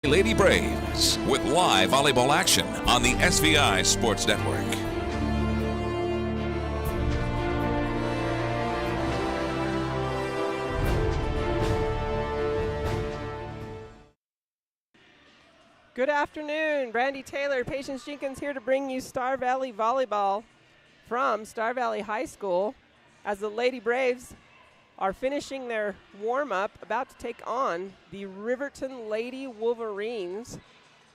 Lady Braves with live volleyball action on the SVI Sports Network. Good afternoon. Brandy Taylor, Patience Jenkins here to bring you Star Valley Volleyball from Star Valley High School as the Lady Braves are finishing their warm-up, about to take on the Riverton Lady Wolverines,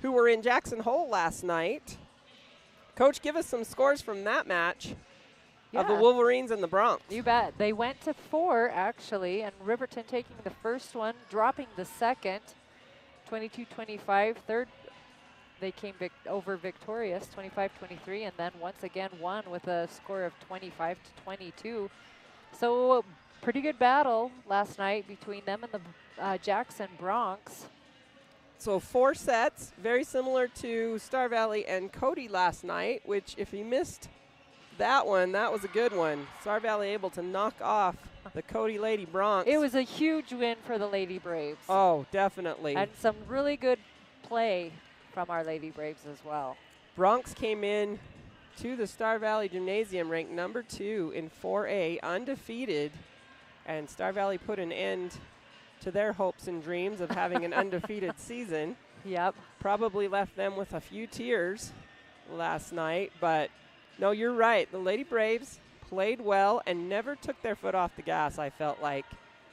who were in Jackson Hole last night. Coach, give us some scores from that match of the Wolverines and the Bronx. You bet. They went to 4, actually, and Riverton taking the first one, dropping the second, 22-25. Third, they came over victorious, 25-23, and then once again won with a score of 25-22. So pretty good battle last night between them and the Jackson Bronx. So 4 sets, very similar to Star Valley and Cody last night, which if you missed that one, that was a good one. Star Valley able to knock off the Cody Lady Bronx. It was a huge win for the Lady Braves. Oh, definitely. And some really good play from our Lady Braves as well. Bronx came in to the Star Valley Gymnasium ranked number 2 in 4A, undefeated. And Star Valley put an end to their hopes and dreams of having an undefeated season. Yep. Probably left them with a few tears last night. But, no, you're right. The Lady Braves played well and never took their foot off the gas, I felt like.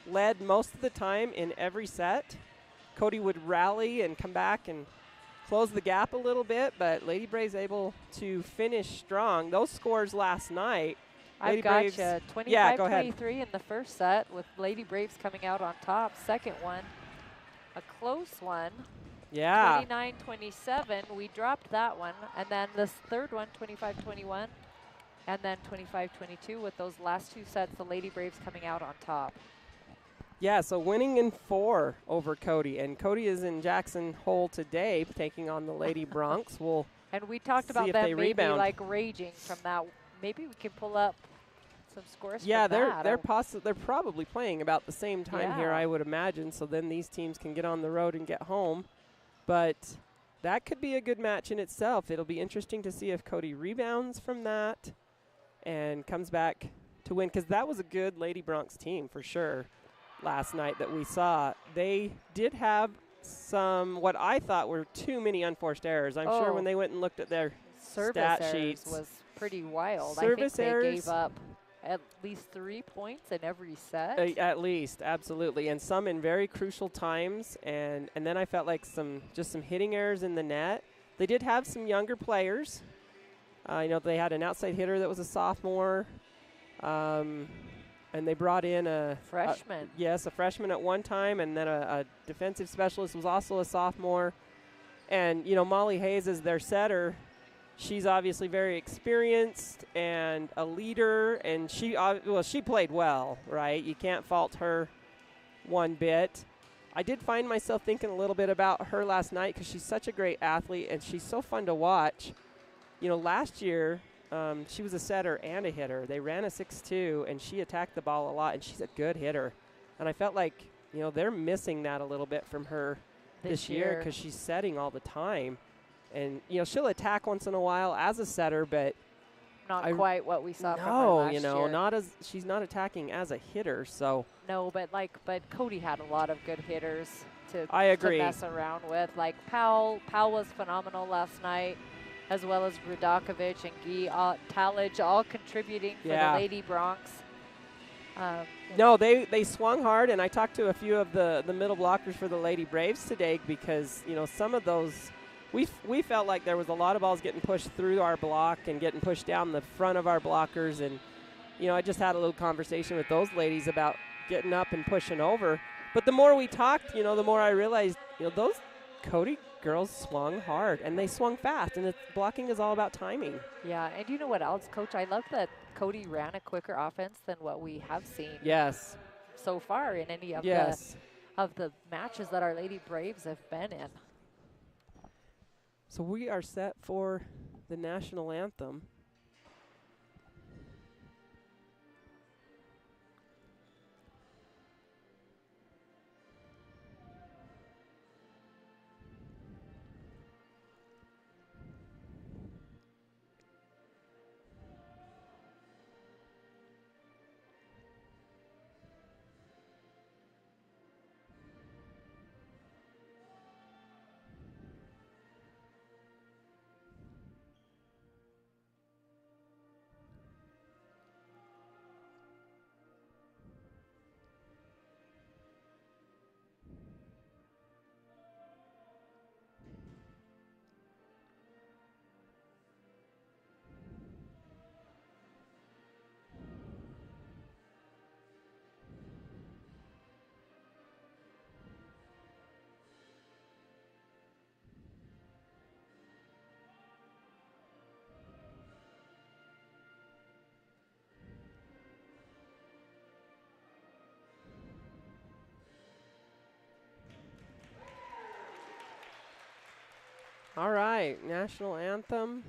Led most of the time in every set. Cody would rally and come back and close the gap a little bit, but Lady Braves able to finish strong. Those scores last night, I've got you. 25-23 in the first set with Lady Braves coming out on top. Second one, a close one. Yeah. 29-27. We dropped that one. And then this third one, 25-21. And then 25-22 with those last 2 sets, the Lady Braves coming out on top. Yeah, so winning in 4 over Cody. And Cody is in Jackson Hole today taking on the Lady Bronx. And we talked about them maybe rebound. like raging from that. Maybe we can pull up some scores. Yeah, from that. they're probably playing about the same time here, I would imagine. So then these teams can get on the road and get home. But that could be a good match in itself. It'll be interesting to see if Cody rebounds from that and comes back to win, because that was a good Lady Bronx team for sure last night that we saw. They did have some what I thought were too many unforced errors. I'm sure when they went and looked at their stat sheets was pretty wild. Service I think errors, they gave up at least 3 points in every set. At least, absolutely, and some in very crucial times. And then I felt like some hitting errors in the net. They did have some younger players. They had an outside hitter that was a sophomore, and they brought in a freshman. A freshman at one time, and then a defensive specialist was also a sophomore. And Molly Hayes is their setter. She's obviously very experienced and a leader, and she played well, right? You can't fault her one bit. I did find myself thinking a little bit about her last night because she's such a great athlete and she's so fun to watch. Last year she was a setter and a hitter. They ran a 6-2, and she attacked the ball a lot, and she's a good hitter. And I felt like, they're missing that a little bit from her this year because she's setting all the time. And, she'll attack once in a while as a setter, but not quite what we saw from her last year. She's not attacking as a hitter, so. No, but Cody had a lot of good hitters to mess around with. Like Powell was phenomenal last night, as well as Rudakovic and Guy Talage, all contributing for the Lady Bronx. No, they swung hard, and I talked to a few of the middle blockers for the Lady Braves today because, some of those, we felt like there was a lot of balls getting pushed through our block and getting pushed down the front of our blockers. And, I just had a little conversation with those ladies about getting up and pushing over. But the more we talked, the more I realized, those Cody girls swung hard, and they swung fast, and blocking is all about timing. Yeah, and you know what else, Coach? I love that Cody ran a quicker offense than what we have seen so far in any of the matches that our Lady Braves have been in. So we are set for the national anthem. All right, national anthem,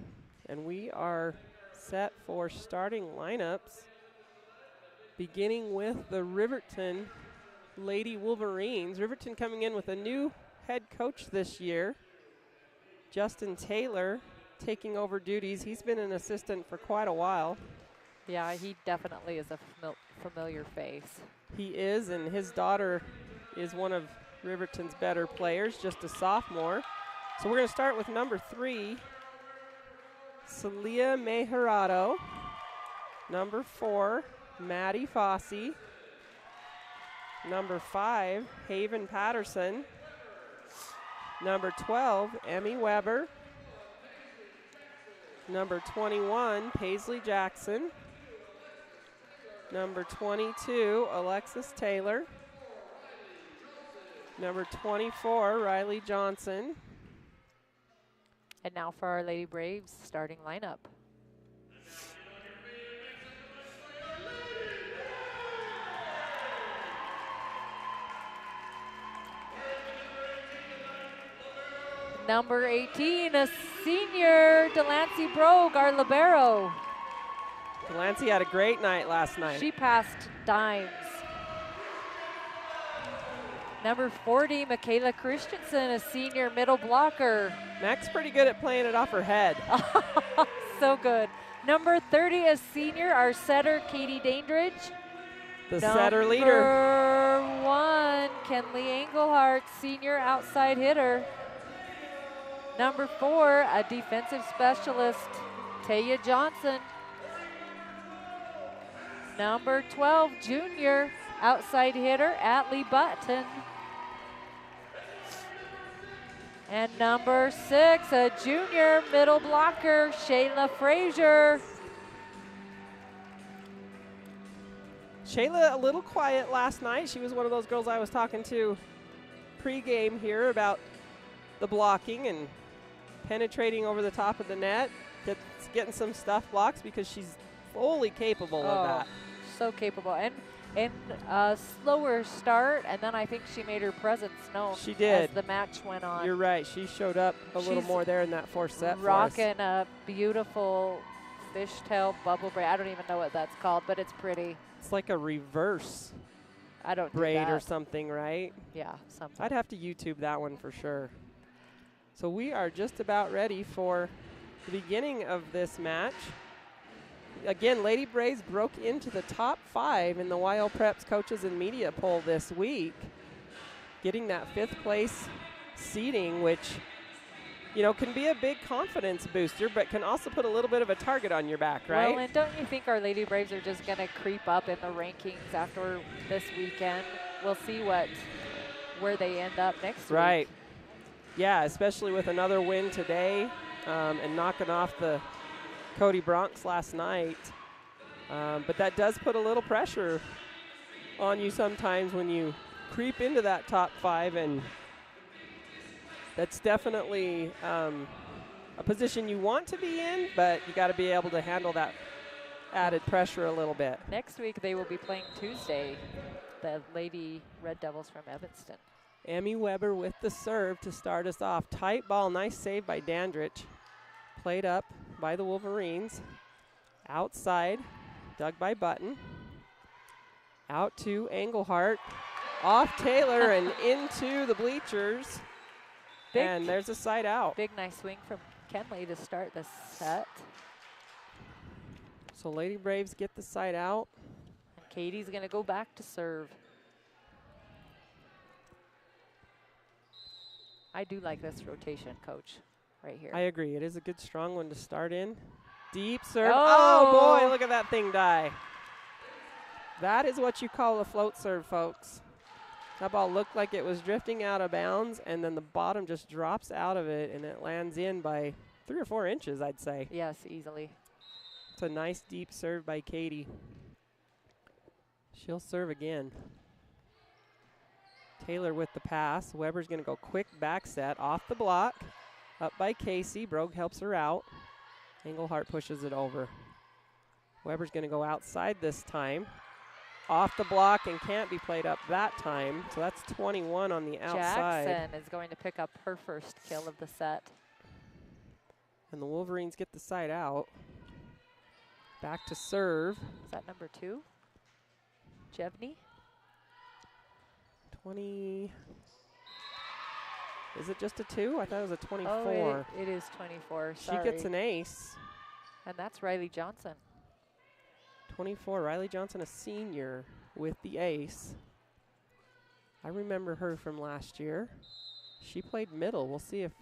and we are set for starting lineups, beginning with the Riverton Lady Wolverines. Riverton coming in with a new head coach this year, Justin Taylor, taking over duties. He's been an assistant for quite a while. Yeah, he definitely is a familiar face. He is, and his daughter is one of Riverton's better players, just a sophomore. So we're going to start with number 3, Celia Mejerado. Number 4, Maddie Fossey. Number 5, Haven Patterson. Number 12, Emmy Weber. Number 21, Paisley Jackson. Number 22, Alexis Taylor. Number 24, Riley Johnson. And now for our Lady Braves starting lineup. Number 18, a senior, Delancey Brogue, our libero. Delancey had a great night last night. She passed dimes. Number 40, Michaela Christensen, a senior middle blocker. Mac's pretty good at playing it off her head. So good. Number 30, a senior, our setter, Katie Dandridge. The setter leader. Number 1, Kenley Engelhardt, senior outside hitter. Number 4, a defensive specialist, Taya Johnson. Number 12, junior outside hitter, Atlee Button. And number 6, a junior middle blocker, Shayla Frazier. Shayla a little quiet last night. She was one of those girls I was talking to pregame here about the blocking and penetrating over the top of the net, getting some stuff blocks because she's fully capable of that. So capable. And a slower start, and then I think she made her presence known. She did. As the match went on. You're right. She showed up a little more there in that fourth set for us. Rocking a beautiful fishtail bubble braid. I don't even know what that's called, but it's pretty. It's like a reverse I don't braid do or something, right? Yeah, something. I'd have to YouTube that one for sure. So we are just about ready for the beginning of this match. Again, Lady Braves broke into the top 5 in the YL Preps Coaches and Media poll this week, getting that 5th place seeding, which, you know, can be a big confidence booster, but can also put a little bit of a target on your back, right? Well, and don't you think our Lady Braves are just going to creep up in the rankings after this weekend? We'll see where they end up next week. Right. Yeah, especially with another win today and knocking off the Cody Bronx last night. But that does put a little pressure on you sometimes when you creep into that top 5, and that's definitely a position you want to be in, but you got to be able to handle that added pressure a little bit. Next week they will be playing Tuesday, the Lady Red Devils from Evanston. Emmy Weber with the serve to start us off. Tight ball, nice save by Dandridge. Played up by the Wolverines. Outside, dug by Button. Out to Engelhardt. Off Taylor and into the bleachers. And there's a side out. Big nice swing from Kenley to start the set. So Lady Braves get the side out. And Katie's going to go back to serve. I do like this rotation, Coach, right here. I agree. It is a good, strong one to start in. Deep serve. Oh, boy, look at that thing die. That is what you call a float serve, folks. That ball looked like it was drifting out of bounds, and then the bottom just drops out of it, and it lands in by 3 or 4 inches, I'd say. Yes, easily. It's a nice deep serve by Katie. She'll serve again. Taylor with the pass. Weber's going to go quick back set off the block. Up by Casey. Brogue helps her out. Engelhardt pushes it over. Weber's going to go outside this time. Off the block and can't be played up that time. So that's 21 on the outside. Jackson is going to pick up her first kill of the set. And the Wolverines get the side out. Back to serve. Is that number 2? Jevney? 20. Is it just a 2? I thought it was a 24. Oh, it is 24. She Sorry. gets an ace. And that's Riley Johnson. 24. Riley Johnson, a senior, with the ace. I remember her from last year. She played middle. We'll see if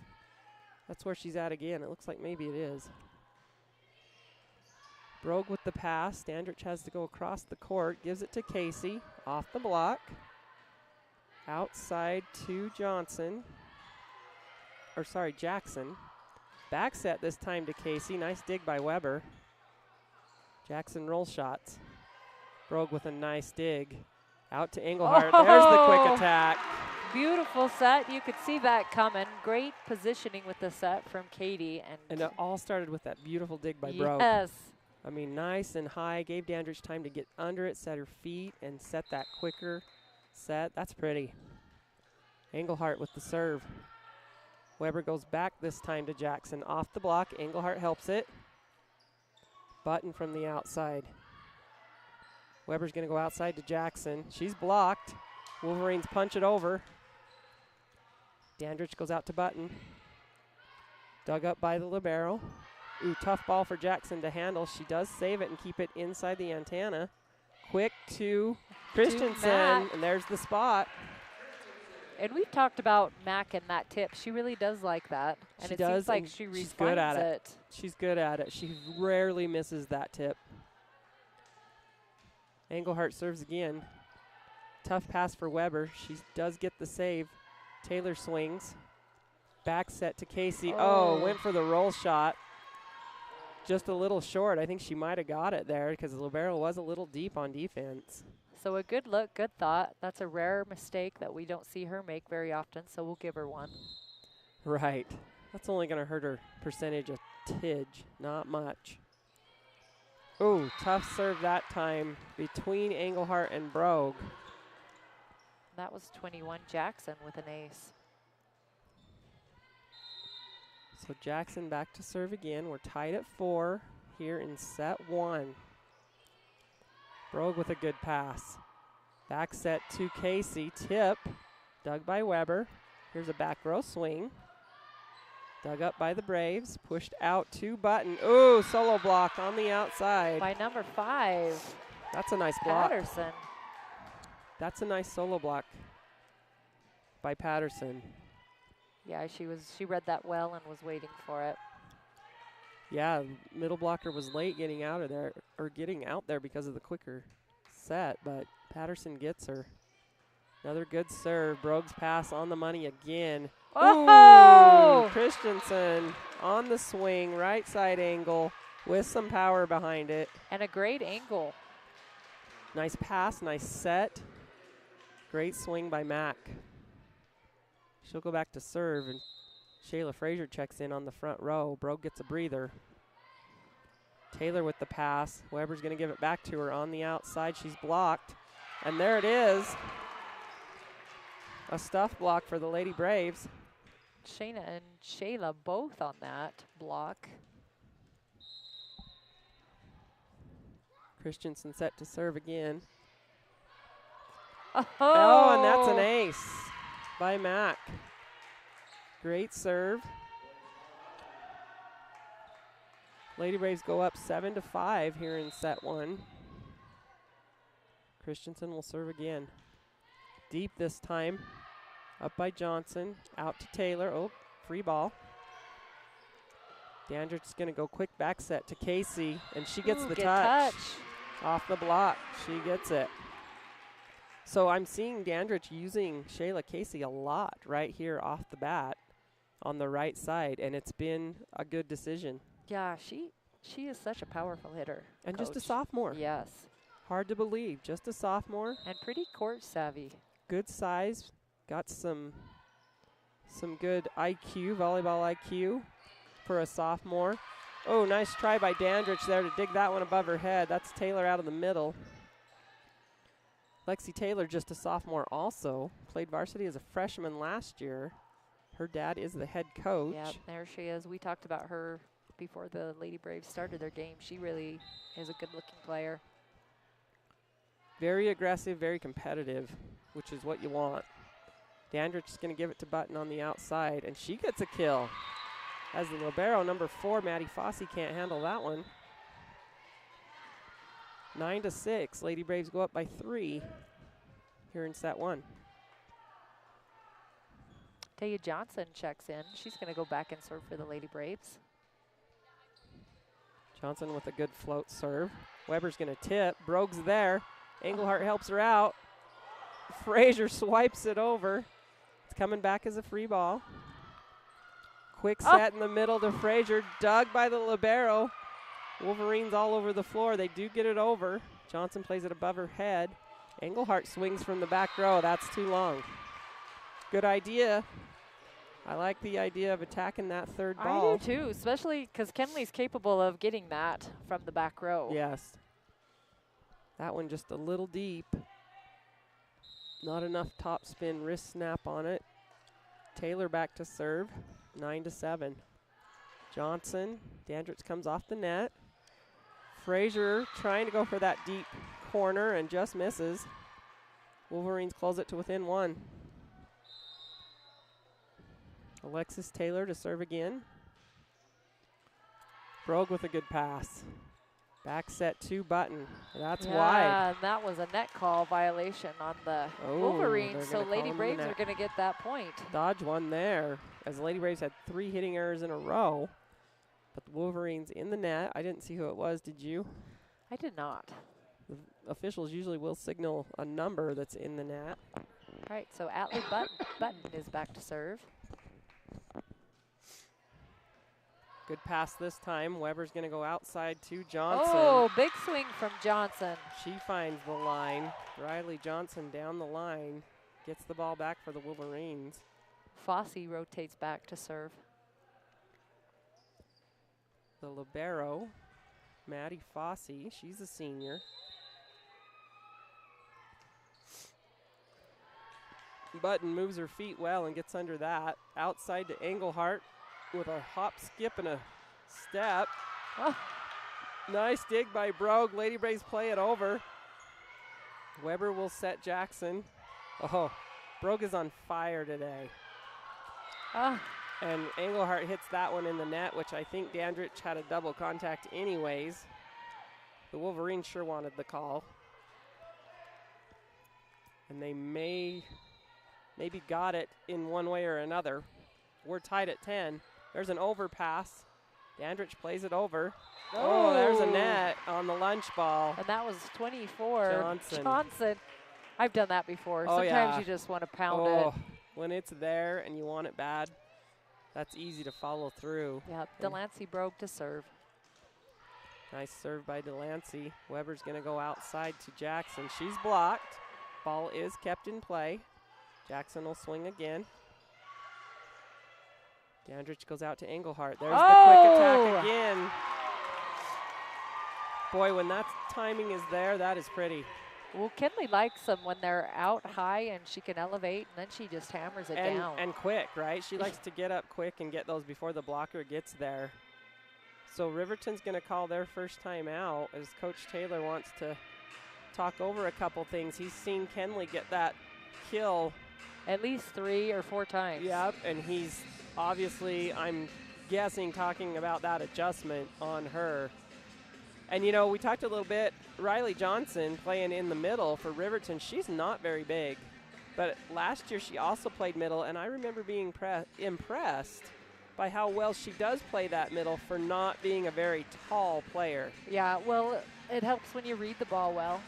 that's where she's at again. It looks like maybe it is. Brogue with the pass. Standrich has to go across the court. Gives it to Casey. Off the block. Outside to Johnson. Or sorry, Jackson. Back set this time to Casey. Nice dig by Weber. Jackson roll shots. Brogue with a nice dig. Out to Engelhardt. Oh! There's the quick attack. Beautiful set. You could see that coming. Great positioning with the set from Katie. And it all started with that beautiful dig by Brogue. Yes. I mean, nice and high. Gave Dandridge time to get under it, set her feet, and set that quicker set. That's pretty. Engelhardt with the serve. Weber goes back this time to Jackson. Off the block. Engelhardt helps it. Button from the outside. Weber's going to go outside to Jackson. She's blocked. Wolverines punch it over. Dandridge goes out to Button. Dug up by the libero. Ooh, tough ball for Jackson to handle. She does save it and keep it inside the antenna. Quick to Christensen, and there's the spot. And we've talked about Mac and that tip. She really does like that. And She it does, seems like and she she's good at refines it. She's good at it. She rarely misses that tip. Engelhardt serves again. Tough pass for Weber. She does get the save. Taylor swings. Back set to Casey. Oh, went for the roll shot. Just a little short. I think she might have got it there because the libero was a little deep on defense. So a good look, good thought. That's a rare mistake that we don't see her make very often, so we'll give her one. Right. That's only going to hurt her percentage a tidge, not much. Ooh, tough serve that time between Engelhardt and Brogue. That was 21 Jackson with an ace. So Jackson back to serve again. We're tied at 4 here in set 1. Brogue with a good pass. Back set to Casey. Tip. Dug by Weber. Here's a back row swing. Dug up by the Braves. Pushed out to Button. Ooh, solo block on the outside. By number 5. That's a nice block. Patterson. That's a nice solo block by Patterson. Yeah, she read that well and was waiting for it. Yeah, middle blocker was late getting out of there, or getting out there because of the quicker set, but Patterson gets her. Another good serve. Brogue's pass on the money again. Oh! Ooh, Christensen on the swing, right side angle with some power behind it. And a great angle. Nice pass, nice set. Great swing by Mack. She'll go back to serve, and Shayla Frazier checks in on the front row. Brogue gets a breather. Taylor with the pass. Weber's going to give it back to her on the outside. She's blocked. And there it is. A stuff block for the Lady Braves. Shayna and Shayla both on that block. Christensen set to serve again. Oh, Oh, and that's an ace by Mack. Great serve. Lady Braves go up 7-5 here in set 1. Christensen will serve again. Deep this time. Up by Johnson. Out to Taylor. Oh, free ball. Dandridge's going to go quick back set to Casey, and she gets the good touch. Off the block. She gets it. So I'm seeing Dandridge using Shayla Casey a lot right here off the bat on the right side, and it's been a good decision. Yeah, she is such a powerful hitter. And Coach. just a sophomore. Yes. Hard to believe. Just a sophomore. And pretty court savvy. Good size. Got some good IQ, volleyball IQ for a sophomore. Oh, nice try by Dandridge there to dig that one above her head. That's Taylor out of the middle. Lexi Taylor, just a sophomore also. Played varsity as a freshman last year. Her dad is the head coach. Yep, there she is. We talked about her before the Lady Braves started their game. She really is a good-looking player. Very aggressive, very competitive, which is what you want. Dandridge is going to give it to Button on the outside, and she gets a kill. As the libero, number 4, Maddie Fossey, can't handle that one. 9-6. Lady Braves go up by 3 here in set 1. Taya Johnson checks in. She's going to go back and serve for the Lady Braves. Johnson with a good float serve. Weber's going to tip. Brogue's there. Engelhardt helps her out. Frazier swipes it over. It's coming back as a free ball. Quick set in the middle to Frazier. Dug by the libero. Wolverines all over the floor. They do get it over. Johnson plays it above her head. Engelhardt swings from the back row. That's too long. Good idea. I like the idea of attacking that third ball. I do too, especially because Kenley's capable of getting that from the back row. Yes. That one just a little deep. Not enough top spin wrist snap on it. Taylor back to serve. 9-7. Johnson. Dandridge comes off the net. Frazier trying to go for that deep corner and just misses. Wolverines close it to within 1. Alexis Taylor to serve again. Brogue with a good pass. Back set to Button. That's wide. Yeah, that was a net call violation on the Wolverines, so Lady Braves are going to get that point. Dodge one there, as Lady Braves had 3 hitting errors in a row. But the Wolverines in the net. I didn't see who it was. Did you? I did not. The officials usually will signal a number that's in the net. All right, so Atlee Button is back to serve. Good pass this time. Weber's going to go outside to Johnson. Oh, big swing from Johnson. She finds the line. Riley Johnson down the line. Gets the ball back for the Wolverines. Fossey rotates back to serve. The libero, Maddie Fossey. She's a senior. Button moves her feet well and gets under that. Outside to Engelhardt with a hop, skip, and a step. Oh. Nice dig by Brogue. Lady Braves play it over. Weber will set Jackson. Oh, Brogue is on fire today. Oh. And Engelhardt hits that one in the net, which I think Dandridge had a double contact anyways. The Wolverines sure wanted the call. And they maybe got it in one way or another. We're tied at 10. There's an overpass. Dandridge plays it over. Oh, there's a net on the lunch ball. And that was 24. Johnson. I've done that before. Oh, sometimes you just want to pound it. When it's there and you want it bad, that's easy to follow through. Yeah, Delancey Brogue to serve. Nice serve by Delancey. Weber's going to go outside to Jackson. She's blocked. Ball is kept in play. Jackson will swing again. Dandridge goes out to Engelhardt. There's the quick attack again. Boy, when that timing is there, that is pretty. Well, Kenley likes them when they're out high and she can elevate, and then she just hammers it down. And quick, right? She likes to get up quick and get those before the blocker gets there. So Riverton's going to call their first time out as Coach Taylor wants to talk over a couple things. He's seen Kenley get that kill at least 3 or 4 times. Yep, and he's obviously, I'm guessing, talking about that adjustment on her. And, you know, we talked a little bit, Riley Johnson playing in the middle for Riverton. She's not very big, but last year she also played middle, and I remember being impressed by how well she does play that middle for not being a very tall player. Yeah, well, it helps when you read the ball well.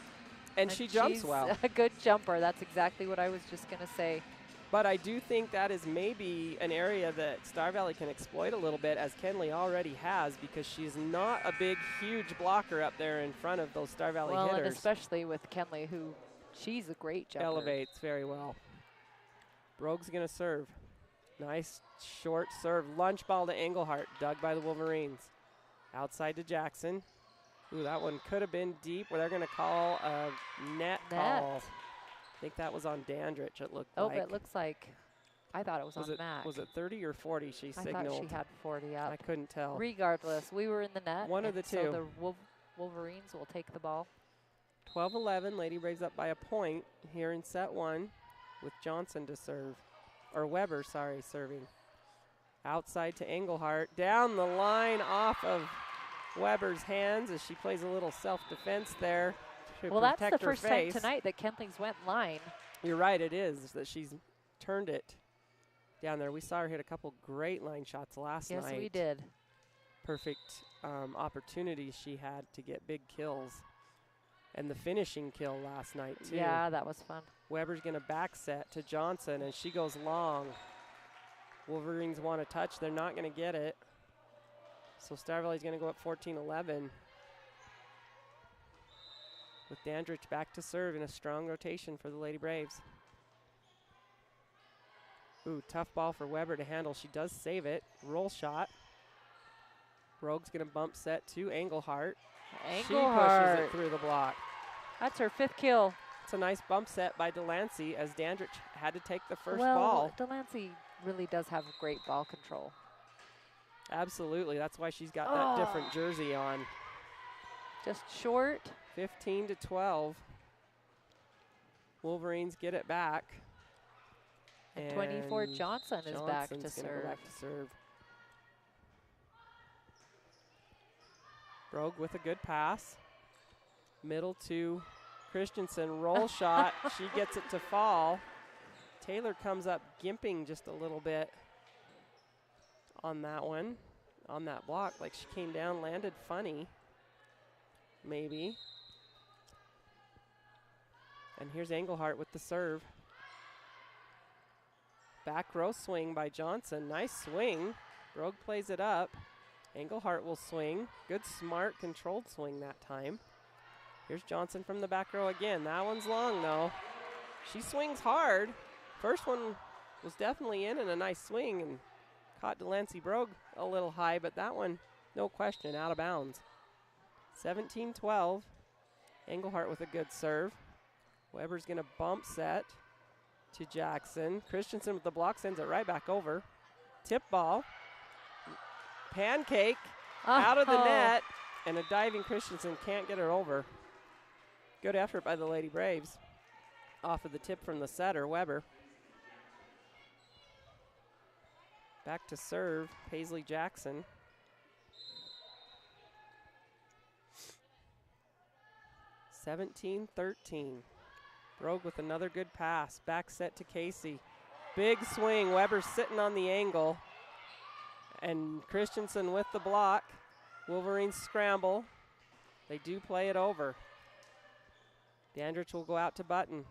And she jumps well. She's a good jumper. That's exactly what I was just going to say. But I do think that is maybe an area that Star Valley can exploit a little bit, as Kenley already has, because she's not a big, huge blocker up there in front of those Star Valley hitters. Well, and especially with Kenley, who she's a great jumper. Elevates very well. Brogue's going to serve. Nice short serve. Lunch ball to Engelhardt, dug by the Wolverines. Outside to Jackson. Ooh, that one could have been deep, where they're going to call a net call. I think that was on Dandridge, it looked like. Oh, it looks like. I thought it was on Mac. Was it 30 or 40 she signaled? I thought she had 40 up. I couldn't tell. Regardless, we were in the net. One of the two. So the Wolverines will take the ball. 12-11, Lady Braves up by a point here in set one with Johnson to serve. Or Weber, sorry, serving. Outside to Engelhardt. Down the line off of Weber's hands as she plays a little self-defense there. Well, that's the first time tonight that Kemplings went line. You're right, it is, that she's turned it down there. We saw her hit a couple great line shots last night. Yes, we did. Perfect opportunities she had to get big kills. And the finishing kill last night, too. Yeah, that was fun. Weber's going to back set to Johnson, and she goes long. Wolverines want to touch. They're not going to get it. So Star Valley's going to go up 14-11. With Dandridge back to serve in a strong rotation for the Lady Braves. Ooh, tough ball for Weber to handle. She does save it. Roll shot. Rogue's going to bump set to Engelhardt. She pushes it through the block. That's her 5th kill. It's a nice bump set by Delancey as Dandridge had to take the first ball. ball. Delancey really does have great ball control. Absolutely. That's why she's got that different jersey on. Just short. 15-12. Wolverines get it back. And 24 Johnson is back to serve. Go back to serve. Brogue with a good pass. Middle to Christensen. Roll shot. She gets it to fall. Taylor comes up gimping just a little bit on that one. On that block. Like she came down, landed funny. Maybe. And here's Engelhardt with the serve. Back row swing by Johnson. Nice swing. Brogue plays it up. Engelhardt will swing. Good, smart, controlled swing that time. Here's Johnson from the back row again. That one's long, though. She swings hard. First one was definitely in and a nice swing and caught Delancey Brogue a little high, but that one, no question, out of bounds. 17-12. Engelhardt with a good serve. Weber's going to bump set to Jackson. Christensen with the block sends it right back over. Tip ball. Pancake out of the net, and a diving Christensen can't get her over. Good effort by the Lady Braves. Off of the tip from the setter, Weber. Back to serve, Paisley Jackson. (17-13). Brogue with another good pass. Back set to Casey. Big swing. Weber's sitting on the angle. And Christensen with the block. Wolverines scramble. They do play it over. Dandridge will go out to Button.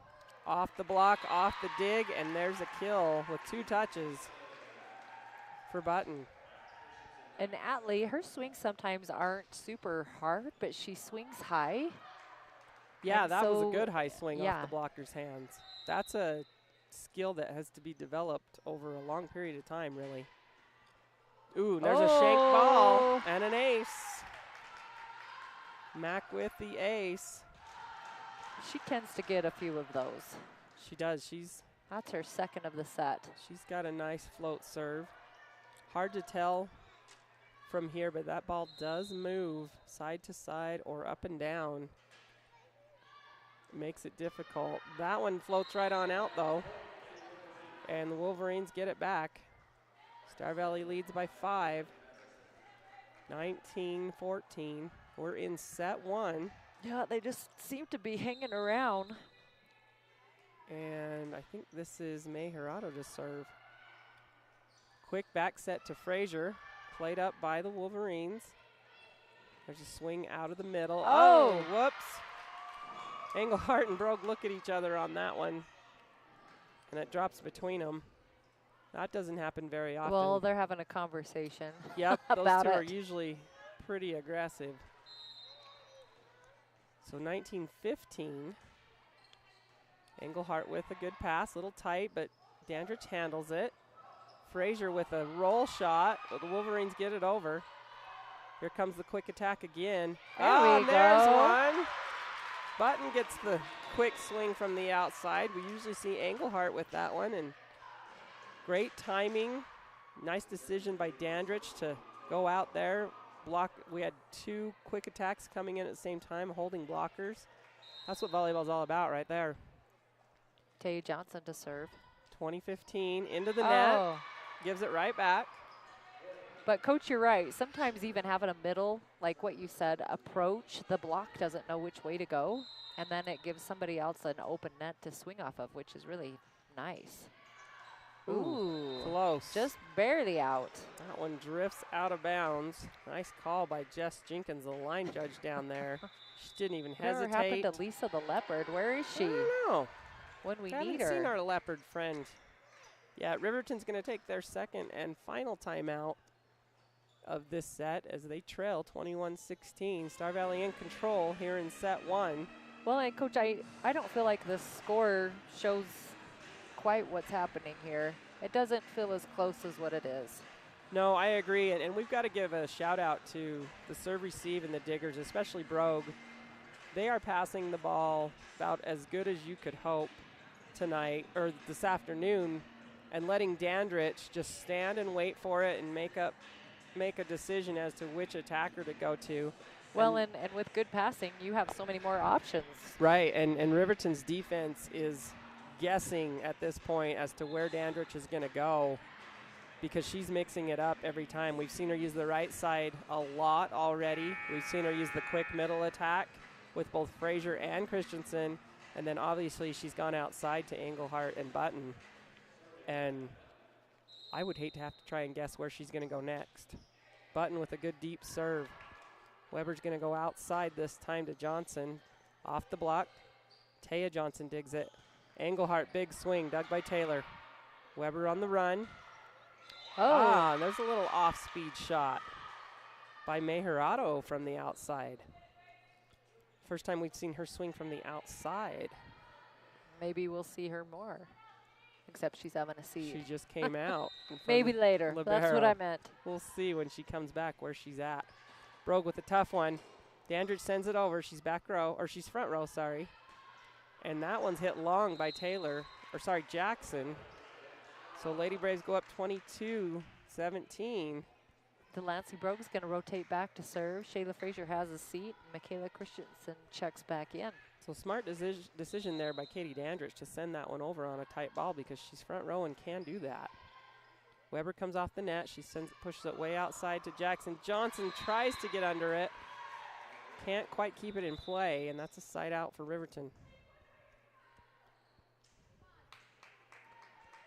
Off the block, off the dig, and there's a kill with 2 touches for Button. And Atlee, her swings sometimes aren't super hard, but she swings high. Yeah, that was a good high swing off the blocker's hands. That's a skill that has to be developed over a long period of time, really. Ooh, there's a shank ball and an ace. Mac with the ace. She tends to get a few of those. She does. That's her 2nd of the set. She's got a nice float serve. Hard to tell from here, but that ball does move side to side or up and down. Makes it difficult. That one floats right on out, though. And the Wolverines get it back. Star Valley leads by 5. 19-14. We're in set 1. Yeah, they just seem to be hanging around. And I think this is Mejerado to serve. Quick back set to Frazier. Played up by the Wolverines. There's a swing out of the middle. Oh, whoops. Engelhardt and Brogue look at each other on that one. And it drops between them. That doesn't happen very often. Well, they're having a conversation. Yep, those about two it. are usually pretty aggressive. So 19-15. Engelhardt with a good pass, little tight, but Dandridge handles it. Frazier with a roll shot, but the Wolverines get it over. Here comes the quick attack again. There's one. Button gets the quick swing from the outside. We usually see Engelhardt with that one, and Great timing. Nice decision by Dandridge to go out there. Block. We had 2 quick attacks coming in at the same time, holding blockers. That's what volleyball's all about right there. Taya Johnson to serve. 2015 into the net. Gives it right back. But, Coach, you're right. Sometimes even having a middle, like what you said, approach, the block doesn't know which way to go. And then it gives somebody else an open net to swing off of, which is really nice. Ooh, close. Just barely out. That one drifts out of bounds. Nice call by Jess Jenkins, the line judge down there. She didn't even hesitate. Whatever happened to Lisa the Leopard? Where is she? I don't know. When we Haven't need her. seen our leopard friend. Yeah, Riverton's going to take their second and final timeout of this set as they trail 21-16. Star Valley in control here in set 1. Well, and Coach, I don't feel like the score shows quite what's happening here. It doesn't feel as close as what it is. No, I agree, and we've got to give a shout out to the serve receive and the diggers, especially Brogue. They are passing the ball about as good as you could hope tonight, or this afternoon, and letting Dandridge just stand and wait for it and make a decision as to which attacker to go to. Well, and with good passing, you have so many more options. Right, and Riverton's defense is guessing at this point as to where Dandridge is going to go because she's mixing it up every time. We've seen her use the right side a lot already. We've seen her use the quick middle attack with both Frazier and Christensen, and then obviously she's gone outside to Englehart and Button. And I would hate to have to try and guess where she's going to go next. Button with a good deep serve. Weber's going to go outside this time to Johnson. Off the block. Taya Johnson digs it. Englehart, big swing, dug by Taylor. Weber on the run. And there's a little off-speed shot by Mejorado from the outside. First time we've seen her swing from the outside. Maybe we'll see her more, except she's having a seat. She just came out. Maybe later. Libero. That's what I meant. We'll see when she comes back where she's at. Brogue with a tough one. Dandridge sends it over. She's back row, or she's front row, sorry. And that one's hit long by Jackson. So Lady Braves go up 22-17. Delancey Brogue's going to rotate back to serve. Shayla Frazier has a seat. Michaela Christensen checks back in. So smart decision there by Katie Dandridge to send that one over on a tight ball because she's front row and can do that. Weber comes off the net. She pushes it way outside to Jackson. Johnson tries to get under it. Can't quite keep it in play, and that's a side out for Riverton.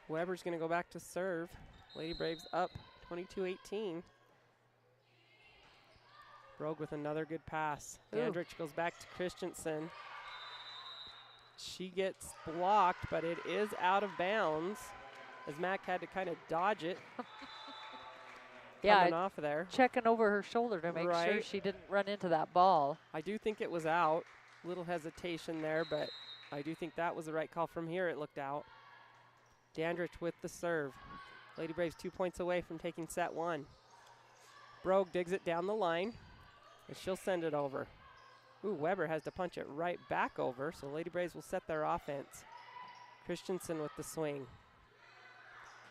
Weber's going to go back to serve. Lady Braves up 22-18. Brogue with another good pass. Dandridge goes back to Christensen. She gets blocked, but it is out of bounds as Mack had to kind of dodge it. Coming off of there. Checking over her shoulder to make sure she didn't run into that ball. I do think it was out. Little hesitation there, but I do think that was the right call. From here, it looked out. Dandridge with the serve. Lady Braves 2 points away from taking set 1. Brogue digs it down the line, and she'll send it over. Weber has to punch it right back over, so Lady Braves will set their offense. Christensen with the swing.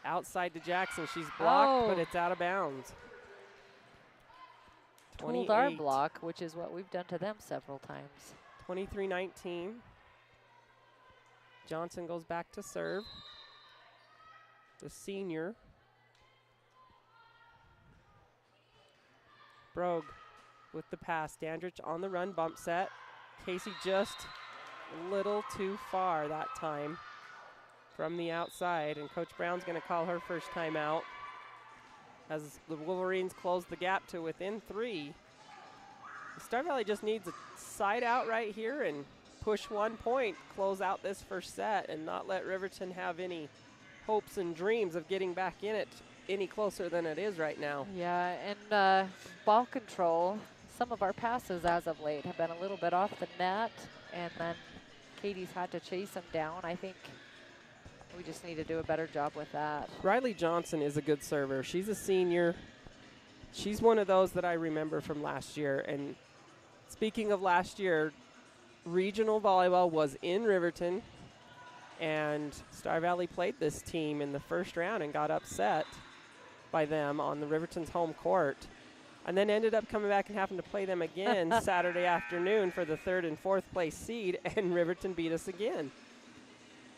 Outside to Jackson. She's blocked, but it's out of bounds. Tooled our block, which is what we've done to them several times. 23-19. Johnson goes back to serve. The senior. Brogue with the pass. Dandridge on the run, bump set. Casey just a little too far that time from the outside, and Coach Brown's going to call her first timeout as the Wolverines close the gap to within 3. Star Valley just needs a side out right here and push 1 point, close out this first set, and not let Riverton have any hopes and dreams of getting back in it any closer than it is right now. Yeah, and ball control, some of our passes as of late have been a little bit off the net, and then Katie's had to chase them down. I think we just need to do a better job with that. Riley Johnson is a good server. She's a senior. She's one of those that I remember from last year. And speaking of last year, regional volleyball was in Riverton. And Star Valley played this team in the first round and got upset by them on the Riverton's home court. And then ended up coming back and having to play them again Saturday afternoon for the 3rd and 4th place seed, and Riverton beat us again.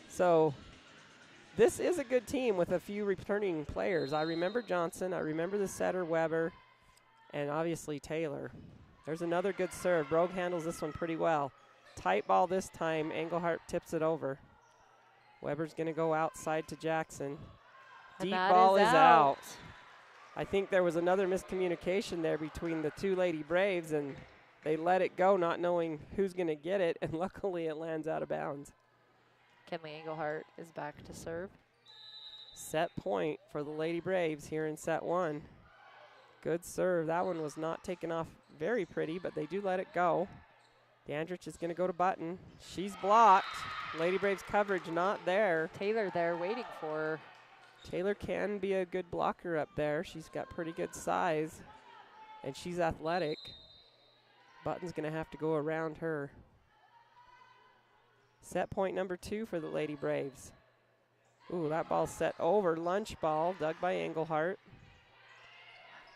So this is a good team with a few returning players. I remember Johnson, I remember the setter Weber, and obviously Taylor. There's another good serve. Brogue handles this one pretty well. Tight ball this time. Engelhart tips it over. Weber's going to go outside to Jackson. Deep ball is out. I think there was another miscommunication there between the two Lady Braves, and they let it go not knowing who's going to get it, and luckily it lands out of bounds. Kenley Engelhart is back to serve. Set point for the Lady Braves here in set 1. Good serve. That one was not taken off very pretty, but they do let it go. Dandridge is going to go to Button. She's blocked. Lady Braves coverage not there. Taylor there waiting for her. Taylor can be a good blocker up there. She's got pretty good size, and she's athletic. Button's going to have to go around her. Set point number 2 for the Lady Braves. Ooh, that ball's set over. Lunch ball dug by Engelhart.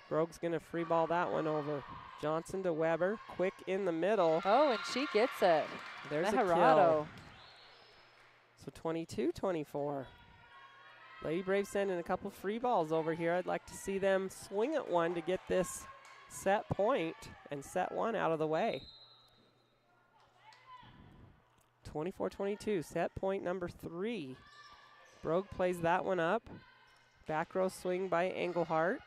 Brogue's going to free ball that one over. Johnson to Weber. Quick in the middle. Oh, and she gets it. There's a Mejarado. kill. So 22-24. Lady Braves sending a couple free balls over here. I'd like to see them swing at one to get this set point and set 1 out of the way. 24-22, set point number 3. Brogue plays that one up. Back row swing by Engelhart.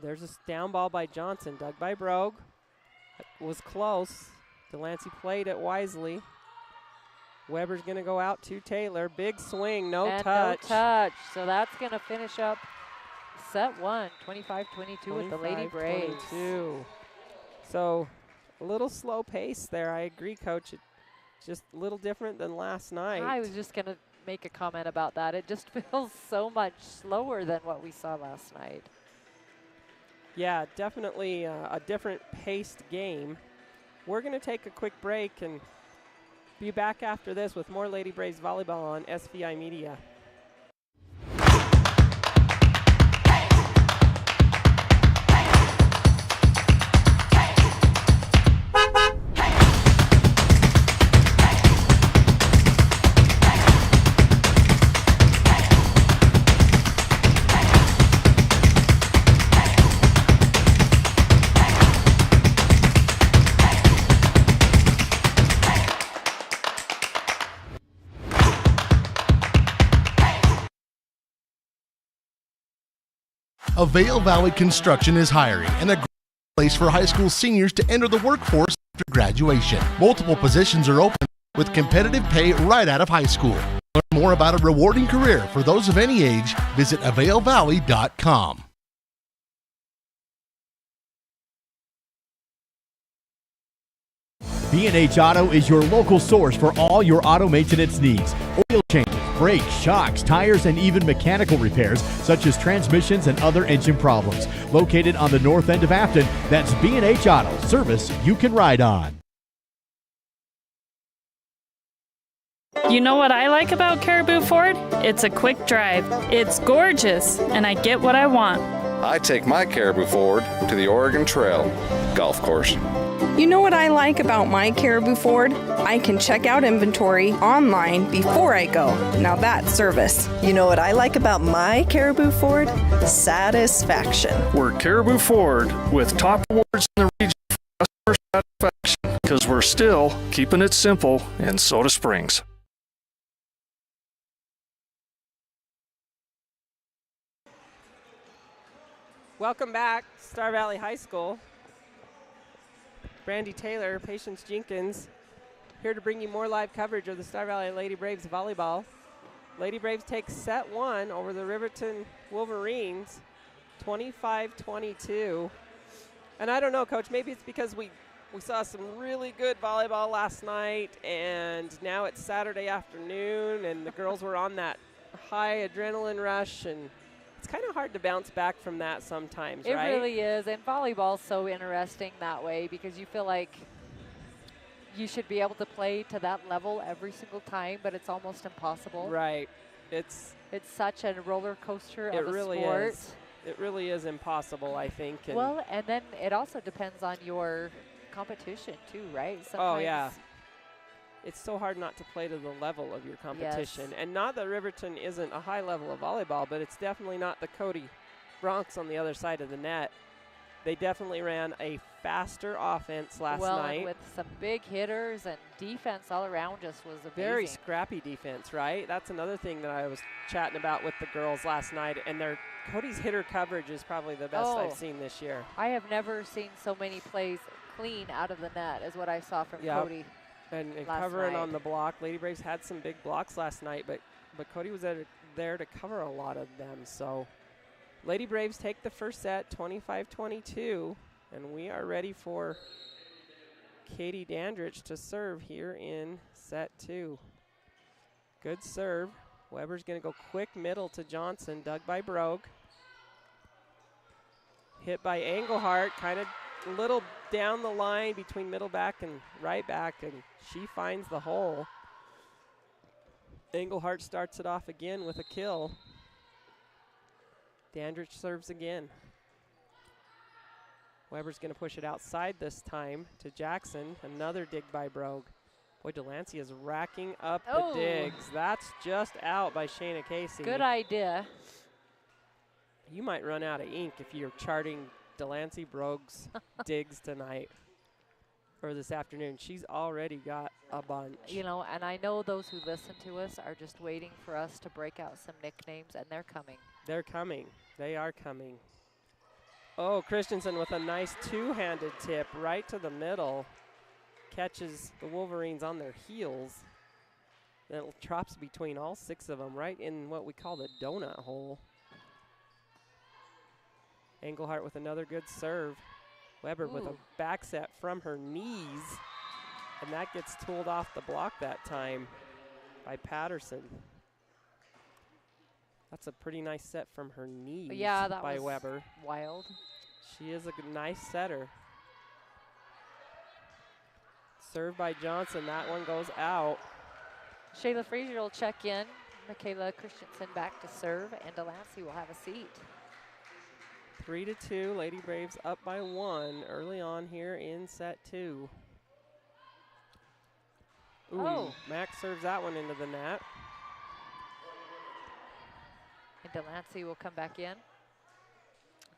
There's a down ball by Johnson, dug by Brogue. It was close. Delancey played it wisely. Weber's going to go out to Taylor. Big swing, no touch. No touch. So that's going to finish up set 1, 25-22 with the Lady Braves. 22. So a little slow pace there. I agree, Coach. It's just a little different than last night. I was just going to make a comment about that. It just feels so much slower than what we saw last night. Yeah, definitely a different paced game. We're going to take a quick break and be back after this with more Lady Braves volleyball on SVI Media. Avail Valley Construction is hiring and a great place for high school seniors to enter the workforce after graduation. Multiple positions are open with competitive pay right out of high school. Learn more about a rewarding career for those of any age. Visit availvalley.com. B&H Auto is your local source for all your auto maintenance needs. Oil changes, brakes, shocks, tires, and even mechanical repairs such as transmissions and other engine problems. Located on the north end of Afton, that's B&H Auto, service you can ride on. You know what I like about Caribou Ford? It's a quick drive. It's gorgeous, and I get what I want. I take my Caribou Ford to the Oregon Trail golf course. You know what I like about my Caribou Ford? I can check out inventory online before I go. Now that's service. You know what I like about my Caribou Ford? Satisfaction. We're Caribou Ford with top awards in the region for customer satisfaction because we're still keeping it simple in Soda Springs. Welcome back, Star Valley High School. Brandy Taylor, Patience Jenkins, here to bring you more live coverage of the Star Valley Lady Braves volleyball. Lady Braves take set 1 over the Riverton Wolverines, 25-22. And I don't know, Coach, maybe it's because we saw some really good volleyball last night, and now it's Saturday afternoon, and the girls were on that high adrenaline rush, and it's kind of hard to bounce back from that sometimes, It right? really is, and volleyball's so interesting that way because you feel like you should be able to play to that level every single time, but it's almost impossible. Right. It's such a roller coaster of it a really sport. is. It really is impossible, I think. And Well, and then it also depends on your competition too, right? oh yeah. It's so hard not to play to the level of your competition. Yes. And not that Riverton isn't a high level of volleyball, but it's definitely not the Cody Bronx on the other side of the net. They definitely ran a faster offense last night. And with some big hitters and defense all around just was amazing. Very scrappy defense, right? That's another thing that I was chatting about with the girls last night. And Cody's hitter coverage is probably the best I've seen this year. I have never seen so many plays clean out of the net as what I saw from Cody. And covering on the block. Lady Braves had some big blocks last night, but Cody was there to cover a lot of them. So Lady Braves take the first set, 25-22, and we are ready for Katie Dandridge to serve here in set 2. Good serve. Weber's going to go quick middle to Johnson, dug by Brogue. Hit by Engelhardt, kind of a little down the line between middle back and right back, and she finds the hole. Engelhardt starts it off again with a kill. Dandridge serves again. Weber's going to push it outside this time to Jackson. Another dig by Brogue. Boy, Delancey is racking up the digs. That's just out by Shayna Casey. Good idea. You might run out of ink if you're charting Delancey Brogue's digs tonight or this afternoon. She's already got a bunch. You know, and I know those who listen to us are just waiting for us to break out some nicknames, and they're coming. They're coming. They are coming. Oh, Christensen with a nice two-handed tip right to the middle. Catches the Wolverines on their heels. Then it drops between all 6 of them right in what we call the donut hole. Engelhardt with another good serve. Weber with a back set from her knees. And that gets tooled off the block that time by Patterson. That's a pretty nice set from her knees by Weber. Wild. She is a nice setter. Served by Johnson. That one goes out. Shayla Frazier will check in. Michaela Christensen back to serve, and Delancey will have a seat. 3-2. Lady Braves up by 1 early on here in set 2. Ooh, Max serves that one into the net. And Delancey will come back in.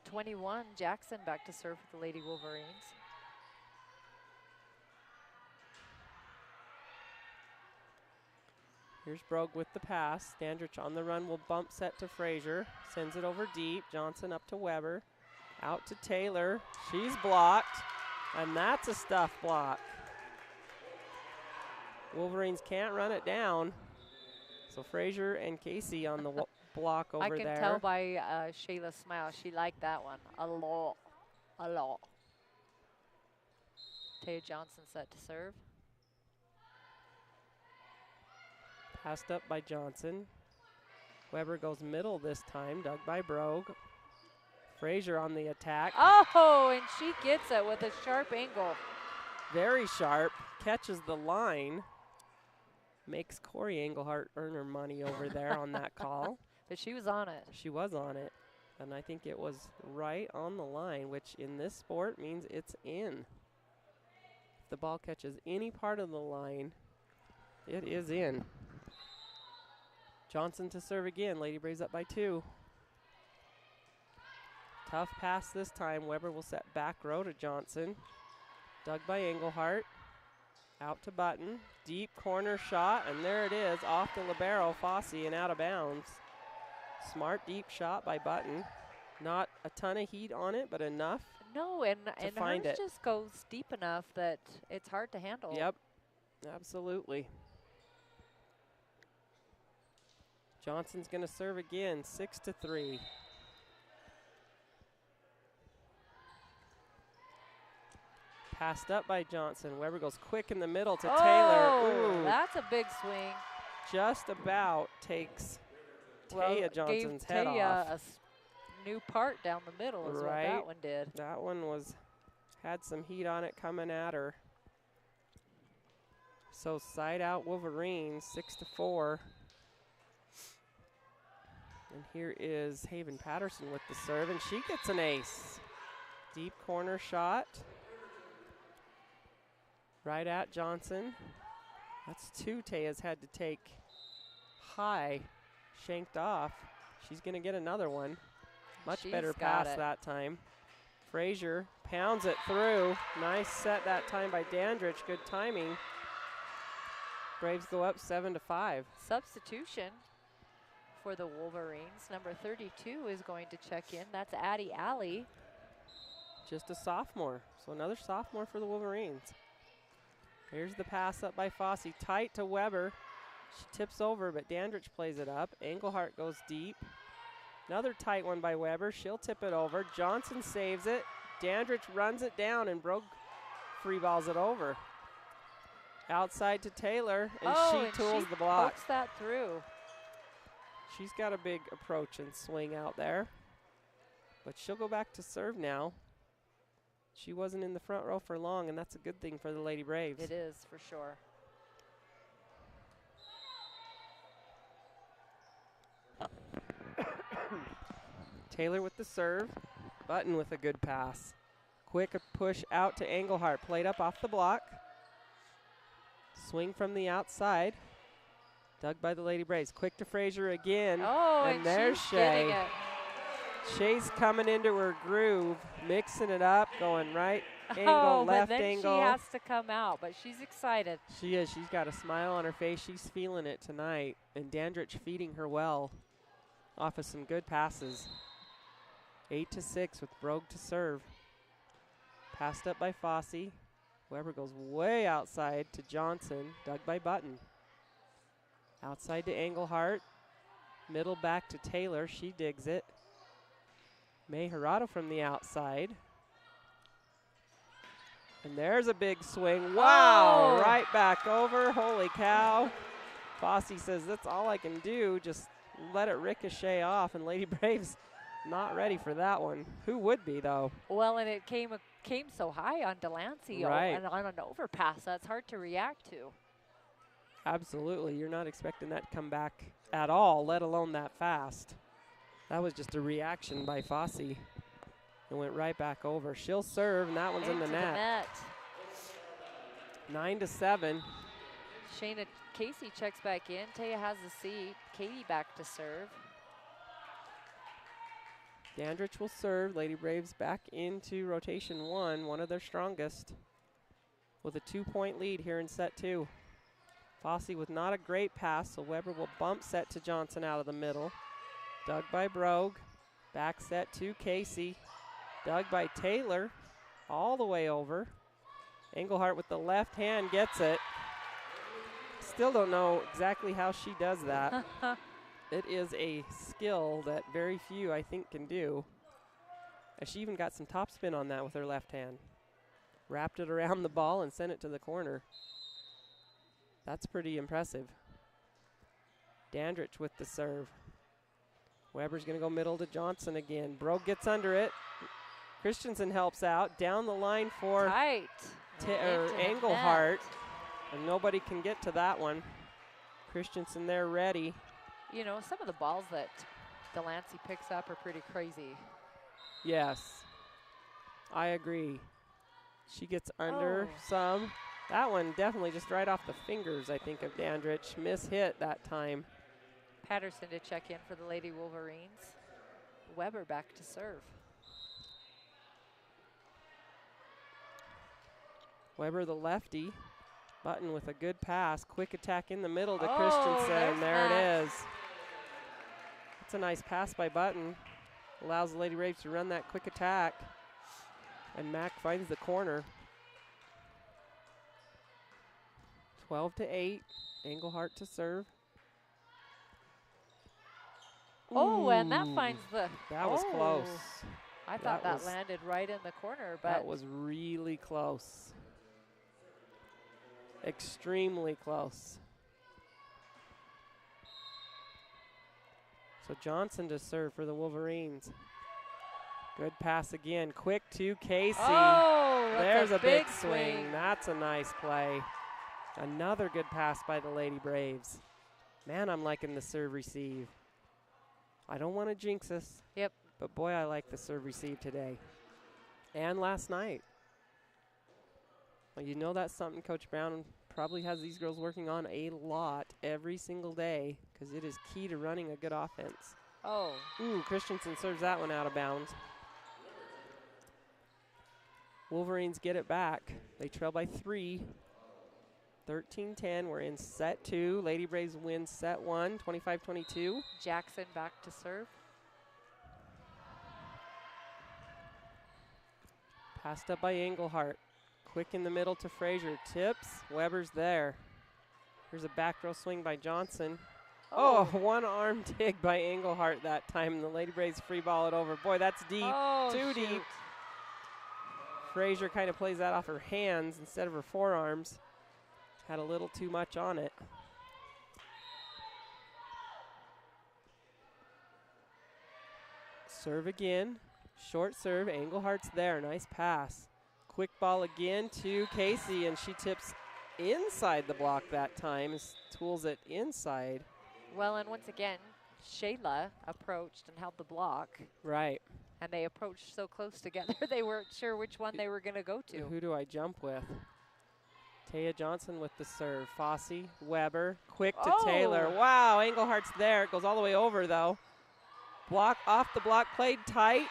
21, Jackson back to serve for the Lady Wolverines. Here's Brogue with the pass. Dandridge on the run will bump set to Frazier. Sends it over deep. Johnson up to Weber. Out to Taylor. She's blocked. And that's a stuff block. Wolverines can't run it down. So Frazier and Casey on the block over there. I can tell by Shayla's smile. She liked that one a lot. A lot. Taya Johnson set to serve. Passed up by Johnson. Weber goes middle this time, dug by Brogue. Frazier on the attack. Oh, and she gets it with a sharp angle. Very sharp, catches the line. Makes Corey Engelhardt earn her money over there on that call. But she was on it. She was on it, and I think it was right on the line, which in this sport means it's in. If the ball catches any part of the line, it is in. Johnson to serve again. Lady Braves up by 2. Tough pass this time. Weber will set back row to Johnson. Dug by Engelhardt. Out to Button. Deep corner shot, and there it is. Off the libero, Fossey, and out of bounds. Smart deep shot by Button. Not a ton of heat on it, but enough. No, and hers just goes deep enough that it's hard to handle. Yep, absolutely. Johnson's going to serve again, 6-3. Passed up by Johnson. Weber goes quick in the middle to Taylor. Ooh, that's a big swing. Just about takes Taya Johnson's head Taya off. A new part down the middle is what that one did. That one had some heat on it coming at her. So side out Wolverines, 6-4. And here is Haven Patterson with the serve, and she gets an ace. Deep corner shot. Right at Johnson. That's two Taya's had to take high, shanked off. She's going to get another one. Much better pass that time. Frazier pounds it through. Nice set that time by Dandridge. Good timing. Braves go up 7-5. Substitution for the Wolverines. Number 32 is going to check in. That's Addie Alley. Just a sophomore. So another sophomore for the Wolverines. Here's the pass up by Fossey. Tight to Weber. She tips over, but Dandridge plays it up. Engelhardt goes deep. Another tight one by Weber. She'll tip it over. Johnson saves it. Dandridge runs it down, and Brogue free balls it over. Outside to Taylor, and she tools the block. Pokes that through. She's got a big approach and swing out there. But she'll go back to serve now. She wasn't in the front row for long, and that's a good thing for the Lady Braves. It is, for sure. Taylor with the serve. Button with a good pass. Quick push out to Engelhardt. Played up off the block. Swing from the outside. Dug by the Lady Braves. Quick to Frazier again. Oh, and there's Shea. Shay's coming into her groove, mixing it up, going right angle, left but then angle. She has to come out, but she's excited. She is. She's got a smile on her face. She's feeling it tonight. And Dandridge feeding her well off of some good passes. 8-6 with Brogue to serve. Passed up by Fossey. Weber goes way outside to Johnson. Dug by Button. Outside to Engelhardt. Middle back to Taylor. She digs it. May Hirado from the outside. And there's a big swing. Wow, right back over. Holy cow. Fossey says, that's all I can do. Just let it ricochet off. And Lady Braves not ready for that one. Who would be, though? Well, and it came so high on Delancey and on an overpass. That's hard to react to. Absolutely. You're not expecting that to come back at all, let alone that fast. That was just a reaction by Fossey. It went right back over. She'll serve, and that one's in the net. 9-7. Shayna Casey checks back in. Taya has the seat. Katie back to serve. Dandridge will serve. Lady Braves back into rotation one of their strongest, with a 2-point lead here in set two. Fossey with not a great pass, so Weber will bump set to Johnson out of the middle. Dug by Brogue. Back set to Casey. Dug by Taylor. All the way over. Engelhardt with the left hand gets it. Still don't know exactly how she does that. It is a skill that very few, I think, can do. And she even got some topspin on that with her left hand. Wrapped it around the ball and sent it to the corner. That's pretty impressive. Dandridge with the serve. Weber's going to go middle to Johnson again. Brogue gets under it. Christensen helps out. Down the line for Engelhardt. And nobody can get to that one. Christensen there ready. You know, some of the balls that Delancey picks up are pretty crazy. Yes, I agree. She gets under some. That one definitely just right off the fingers, I think, of Dandridge. Miss-hit that time. Patterson to check in for the Lady Wolverines. Weber back to serve. Weber the lefty. Button with a good pass. Quick attack in the middle to Christensen. There it is. That's a nice pass by Button. Allows the Lady Braves to run that quick attack. And Mack finds the corner. 12-8. Engelhardt to serve. Oh, and that finds the... That was close. I thought that landed right in the corner, but... That was really close. Extremely close. So Johnson to serve for the Wolverines. Good pass again. Quick to Casey. Oh, there's a big swing. That's a nice play. Another good pass by the Lady Braves. Man, I'm liking the serve receive. I don't want to jinx us. Yep. But boy, I like the serve receive today. And last night. Well, you know that's something Coach Brown probably has these girls working on a lot every single day because it is key to running a good offense. Oh. Ooh, Christensen serves that one out of bounds. Wolverines get it back. They trail by 3. 13-10. We're in set 2. Lady Braves win set 1, 25-22. Jackson back to serve. Passed up by Engelhart. Quick in the middle to Frazier. Tips. Weber's there. Here's a back row swing by Johnson. Oh, one-arm dig by Engelhart that time. And the Lady Braves free ball it over. Boy, that's deep. Oh, Too shoot. deep. Frazier kind of plays that off her hands instead of her forearms. Had a little too much on it. Serve again. Short serve. Engelhart's there. Nice pass. Quick ball again to Casey, and she tips inside the block that time. Tools it inside. Well, and once again, Shayla approached and held the block. Right. And they approached so close together, they weren't sure which one they were going to go to. Who do I jump with? Taya Johnson with the serve. Fossey, Weber, quick to Taylor. Wow, Engelhart's there. It goes all the way over, though. Block off the block, played tight.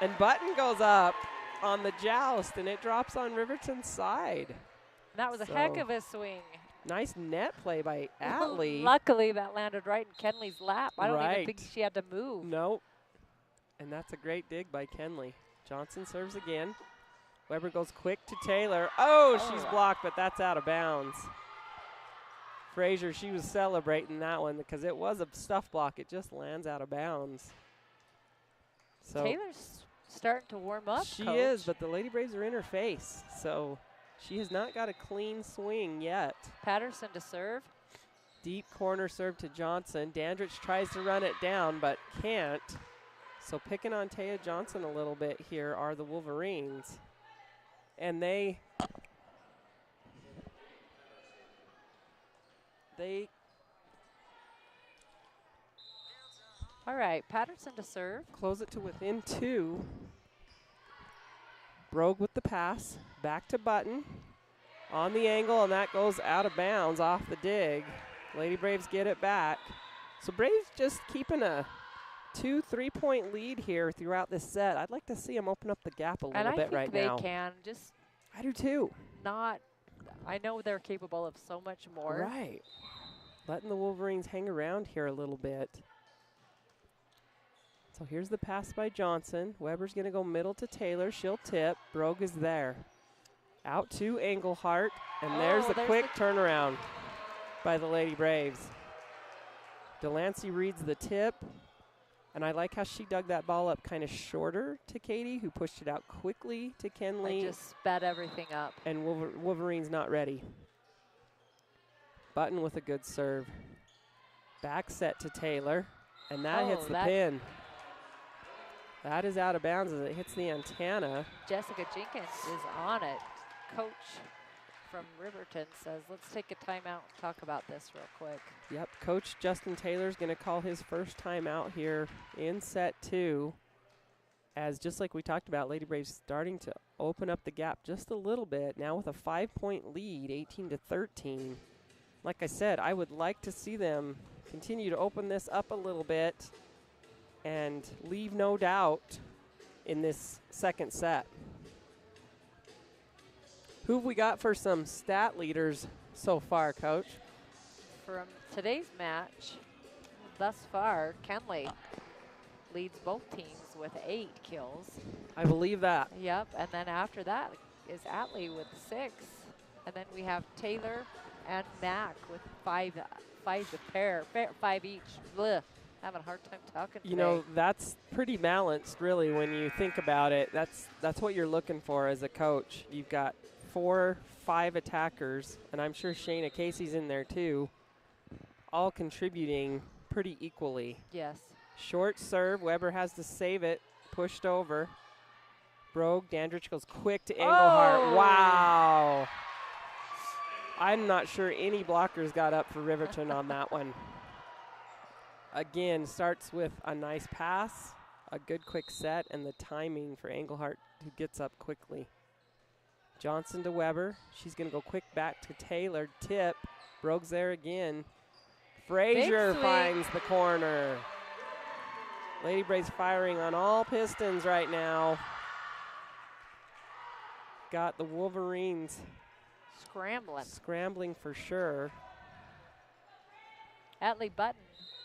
And Button goes up on the joust, and it drops on Riverton's side. That was a heck of a swing. Nice net play by Atlee. Luckily, that landed right in Kenley's lap. I don't even think she had to move. Nope. And that's a great dig by Kenley. Johnson serves again. Weber goes quick to Taylor. Oh, she's blocked, but that's out of bounds. Frazier, she was celebrating that one because it was a stuff block. It just lands out of bounds. So Taylor's starting to warm up, She Coach. is, but the Lady Braves are in her face. So she has not got a clean swing yet. Patterson to serve. Deep corner serve to Johnson. Dandridge tries to run it down, but can't. So picking on Taya Johnson a little bit here are the Wolverines. And they all right, Patterson to serve. Close it to within 2. Brogue with the pass. Back to Button. On the angle, and that goes out of bounds off the dig. Lady Braves get it back. So Braves just keeping a 2-3 point lead here throughout this set. I'd like to see them open up the gap a little bit right now. And I think they can. Just I do too. I know they're capable of so much more. Right. Letting the Wolverines hang around here a little bit. So here's the pass by Johnson. Weber's going to go middle to Taylor. She'll tip. Brogue is there. Out to Engelhart. And there's the quick turnaround by the Lady Braves. Delancey reads the tip. And I like how she dug that ball up kind of shorter to Katie, who pushed it out quickly to Kenley. I just sped everything up. And Wolverine's not ready. Button with a good serve. Back set to Taylor. And that hits the pin. That is out of bounds as it hits the antenna. Jessica Jenkins is on it. Coach from Riverton says, let's take a timeout and talk about this real quick. Yep, Coach Justin Taylor's going to call his first timeout here in set 2. As just like we talked about, Lady Braves starting to open up the gap just a little bit. Now with a 5-point lead, 18-13. Like I said, I would like to see them continue to open this up a little bit and leave no doubt in this second set. Who have we got for some stat leaders so far, Coach? From today's match, thus far, Kenley leads both teams with 8 kills. I believe that. Yep, and then after that is Atlee with 6. And then we have Taylor and Mack with 5 each. Blech. Having a hard time talking today. You know, that's pretty balanced, really, when you think about it. That's what you're looking for as a coach. You've got 4-5 attackers, and I'm sure Shayna Casey's in there too, all contributing pretty equally. Yes. Short serve. Weber has to save it. Pushed over. Brogue. Dandridge goes quick to Engelhart. Wow. I'm not sure any blockers got up for Riverton on that one. Again, starts with a nice pass, a good quick set, and the timing for Engelhardt, who gets up quickly. Johnson to Weber. She's going to go quick back to Taylor. Tip. Brogue's there again. Frazier finds the corner. Lady Braves firing on all pistons right now. Got the Wolverines scrambling for sure. Atlee Button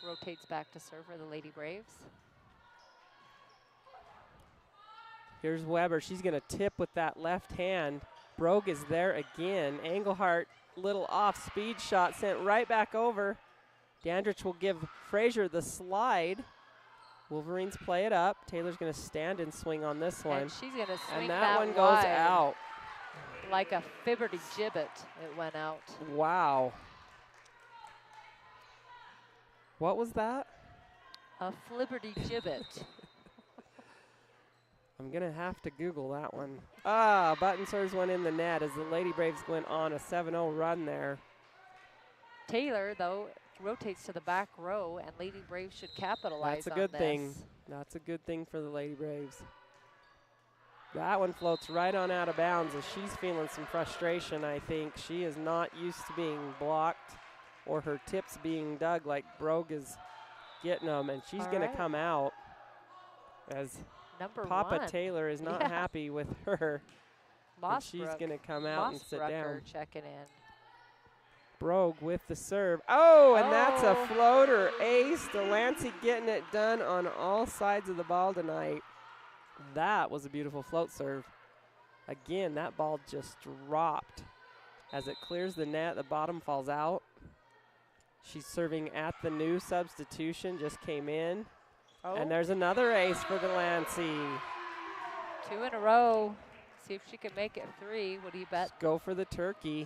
rotates back to serve for the Lady Braves. Here's Weber. She's going to tip with that left hand. Brogue is there again. Engelhardt, little off speed shot sent right back over. Dandridge will give Frazier the slide. Wolverines play it up. Taylor's going to stand and swing on this one. And she's going to swing and that one goes out. Like a Fibberty gibbet, it went out. Wow. What was that? A Flibberty gibbet. I'm going to have to Google that one. Button serves one in the net as the Lady Braves went on a 7-0 run there. Taylor, though, rotates to the back row, and Lady Braves should capitalize on this. That's a good thing. That's a good thing for the Lady Braves. That one floats right on out of bounds as she's feeling some frustration, I think. She is not used to being blocked or her tips being dug like Brogue is getting them, and she's going to come out as Papa Taylor is not happy with her. And she's going to come out and sit down. Checking in. Brogue with the serve. And that's a floater ace. Delancey getting it done on all sides of the ball tonight. That was a beautiful float serve. Again, that ball just dropped. As it clears the net, the bottom falls out. She's serving at the new substitution, just came in. And there's another ace for Delancey. 2 in a row. See if she can make it 3. What do you bet? Let's go for the turkey.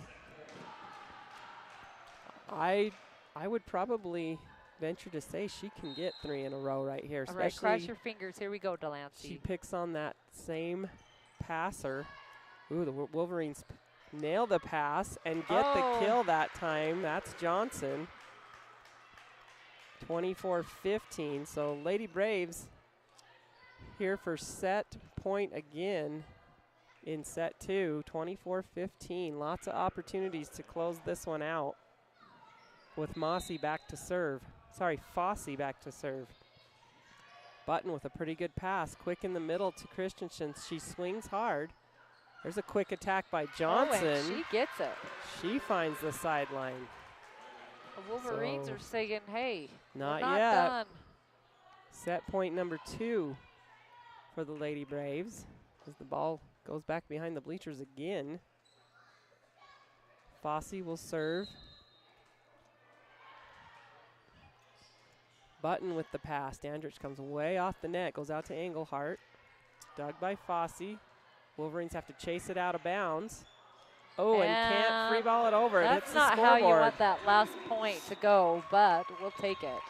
I would probably venture to say she can get 3 in a row right here. All right, cross your fingers. Here we go, Delancey. She picks on that same passer. Ooh, the Wolverines nail the pass and get the kill that time. That's Johnson. 24-15. So Lady Braves here for set point again in set 2. 24-15. Lots of opportunities to close this one out with Fossey back to serve. Button with a pretty good pass. Quick in the middle to Christensen. She swings hard. There's a quick attack by Johnson. And she gets it. She finds the sideline. The Wolverines are saying, hey, not we're not yet. done. Set point number 2 for the Lady Braves as the ball goes back behind the bleachers again. Fossey will serve. Button with the pass. Dandridge comes way off the net, goes out to Engelhardt. Dug by Fossey. Wolverines have to chase it out of bounds. And can't free ball it over. It hits the scoreboard. That's not how you want that last point to go, but we'll take it.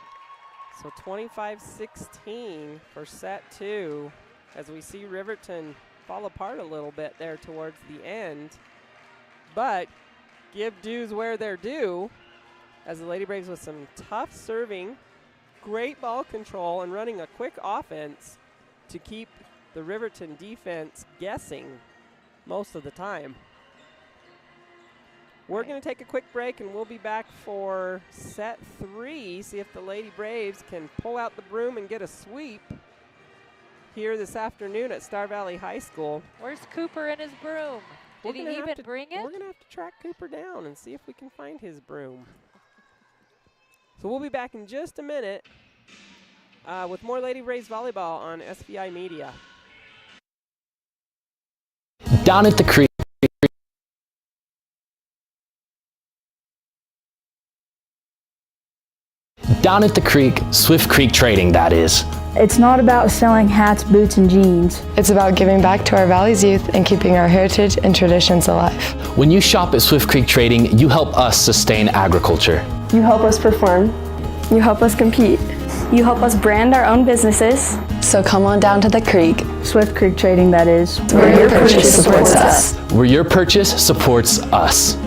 So 25-16 for set 2 as we see Riverton fall apart a little bit there towards the end. But give dues where they're due as the Lady Braves with some tough serving, great ball control, and running a quick offense to keep the Riverton defense guessing most of the time. We're going to take a quick break, and we'll be back for set 3, see if the Lady Braves can pull out the broom and get a sweep here this afternoon at Star Valley High School. Where's Cooper and his broom? Did he even bring it? We're going to have to track Cooper down and see if we can find his broom. So we'll be back in just a minute with more Lady Braves volleyball on SVI Media. Down at the creek. Down at the creek, Swift Creek Trading, that is. It's not about selling hats, boots, and jeans. It's about giving back to our Valley's youth and keeping our heritage and traditions alive. When you shop at Swift Creek Trading, you help us sustain agriculture. You help us perform. You help us compete. You help us brand our own businesses. So come on down to the creek. Swift Creek Trading, that is. Where your purchase supports us. Where your purchase supports us.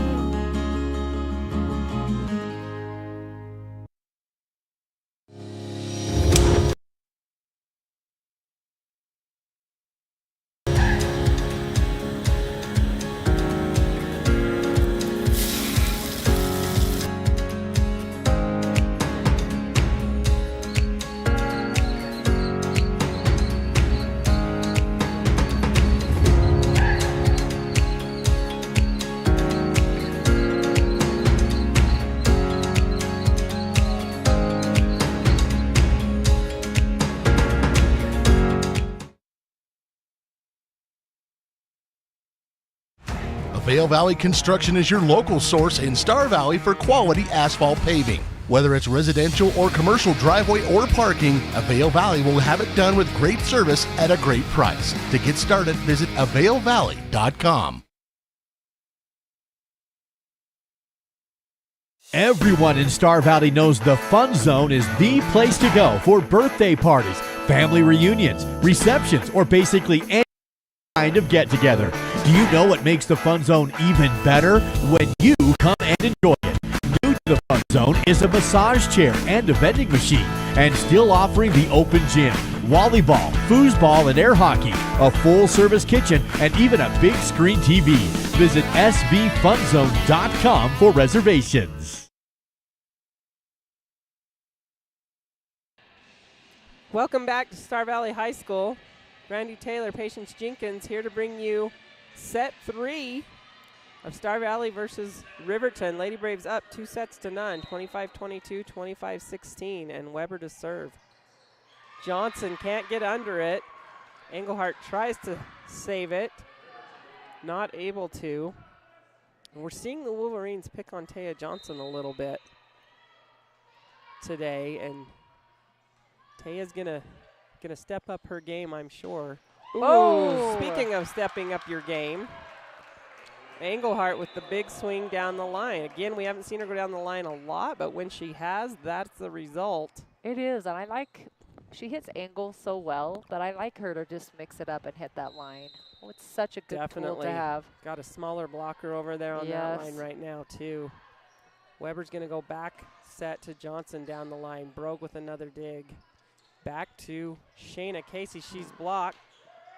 Avail Valley Construction is your local source in Star Valley for quality asphalt paving. Whether it's residential or commercial driveway or parking, Avail Valley will have it done with great service at a great price. To get started, visit availvalley.com. Everyone in Star Valley knows the Fun Zone is the place to go for birthday parties, family reunions, receptions, or basically any kind of get-together. Do you know what makes the Fun Zone even better? When you come and enjoy it. New to the Fun Zone is a massage chair and a vending machine, and still offering the open gym, volleyball, foosball, and air hockey, a full-service kitchen, and even a big screen TV. Visit sbfunzone.com for reservations. Welcome back to Star Valley High School. Brandy Taylor, Patience Jenkins here to bring you set 3 of Star Valley versus Riverton. Lady Braves up 2-0, 25-22, 25-16, and Weber to serve. Johnson can't get under it. Engelhardt tries to save it. Not able to. And we're seeing the Wolverines pick on Taya Johnson a little bit today, and Taya's gonna step up her game, I'm sure. Ooh, Oh! Speaking of stepping up your game, Engelhardt with the big swing down the line. Again, we haven't seen her go down the line a lot, but when she has, that's the result. It is, and I like, she hits angles so well that I like her to just mix it up and hit that line. Oh, it's such a good tool to have. Got a smaller blocker over there on that line right now, too. Weber's going to go back set to Johnson down the line. Brogue with another dig. Back to Shayna Casey. She's blocked.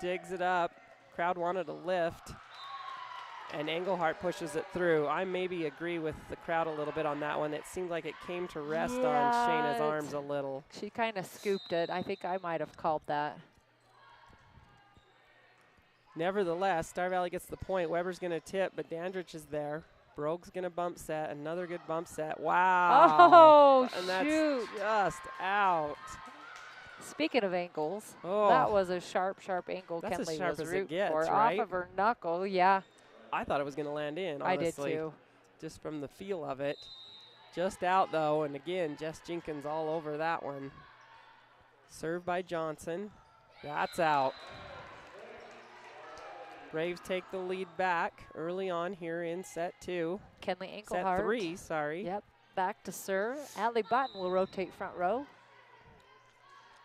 Digs it up. Crowd wanted a lift. And Engelhardt pushes it through. I maybe agree with the crowd a little bit on that one. It seemed like it came to rest on Shayna's arms a little. She kind of scooped it. I think I might have called that. Nevertheless, Star Valley gets the point. Weber's going to tip, but Dandridge is there. Brogue's going to bump set. Another good bump set. Wow. Oh, and shoot. That's just out. Speaking of angles, that was a sharp, sharp angle That's Kenley as sharp was as it rooting gets, for. right? Off of her knuckle, yeah. I thought it was going to land in, I honestly. did too. Just from the feel of it. Just out, though, and again, Jess Jenkins all over that one. Served by Johnson. That's out. Braves take the lead back early on here in set 2. Kenley Engelhardt. Set 3, sorry. Yep, back to serve. Allie Button will rotate front row.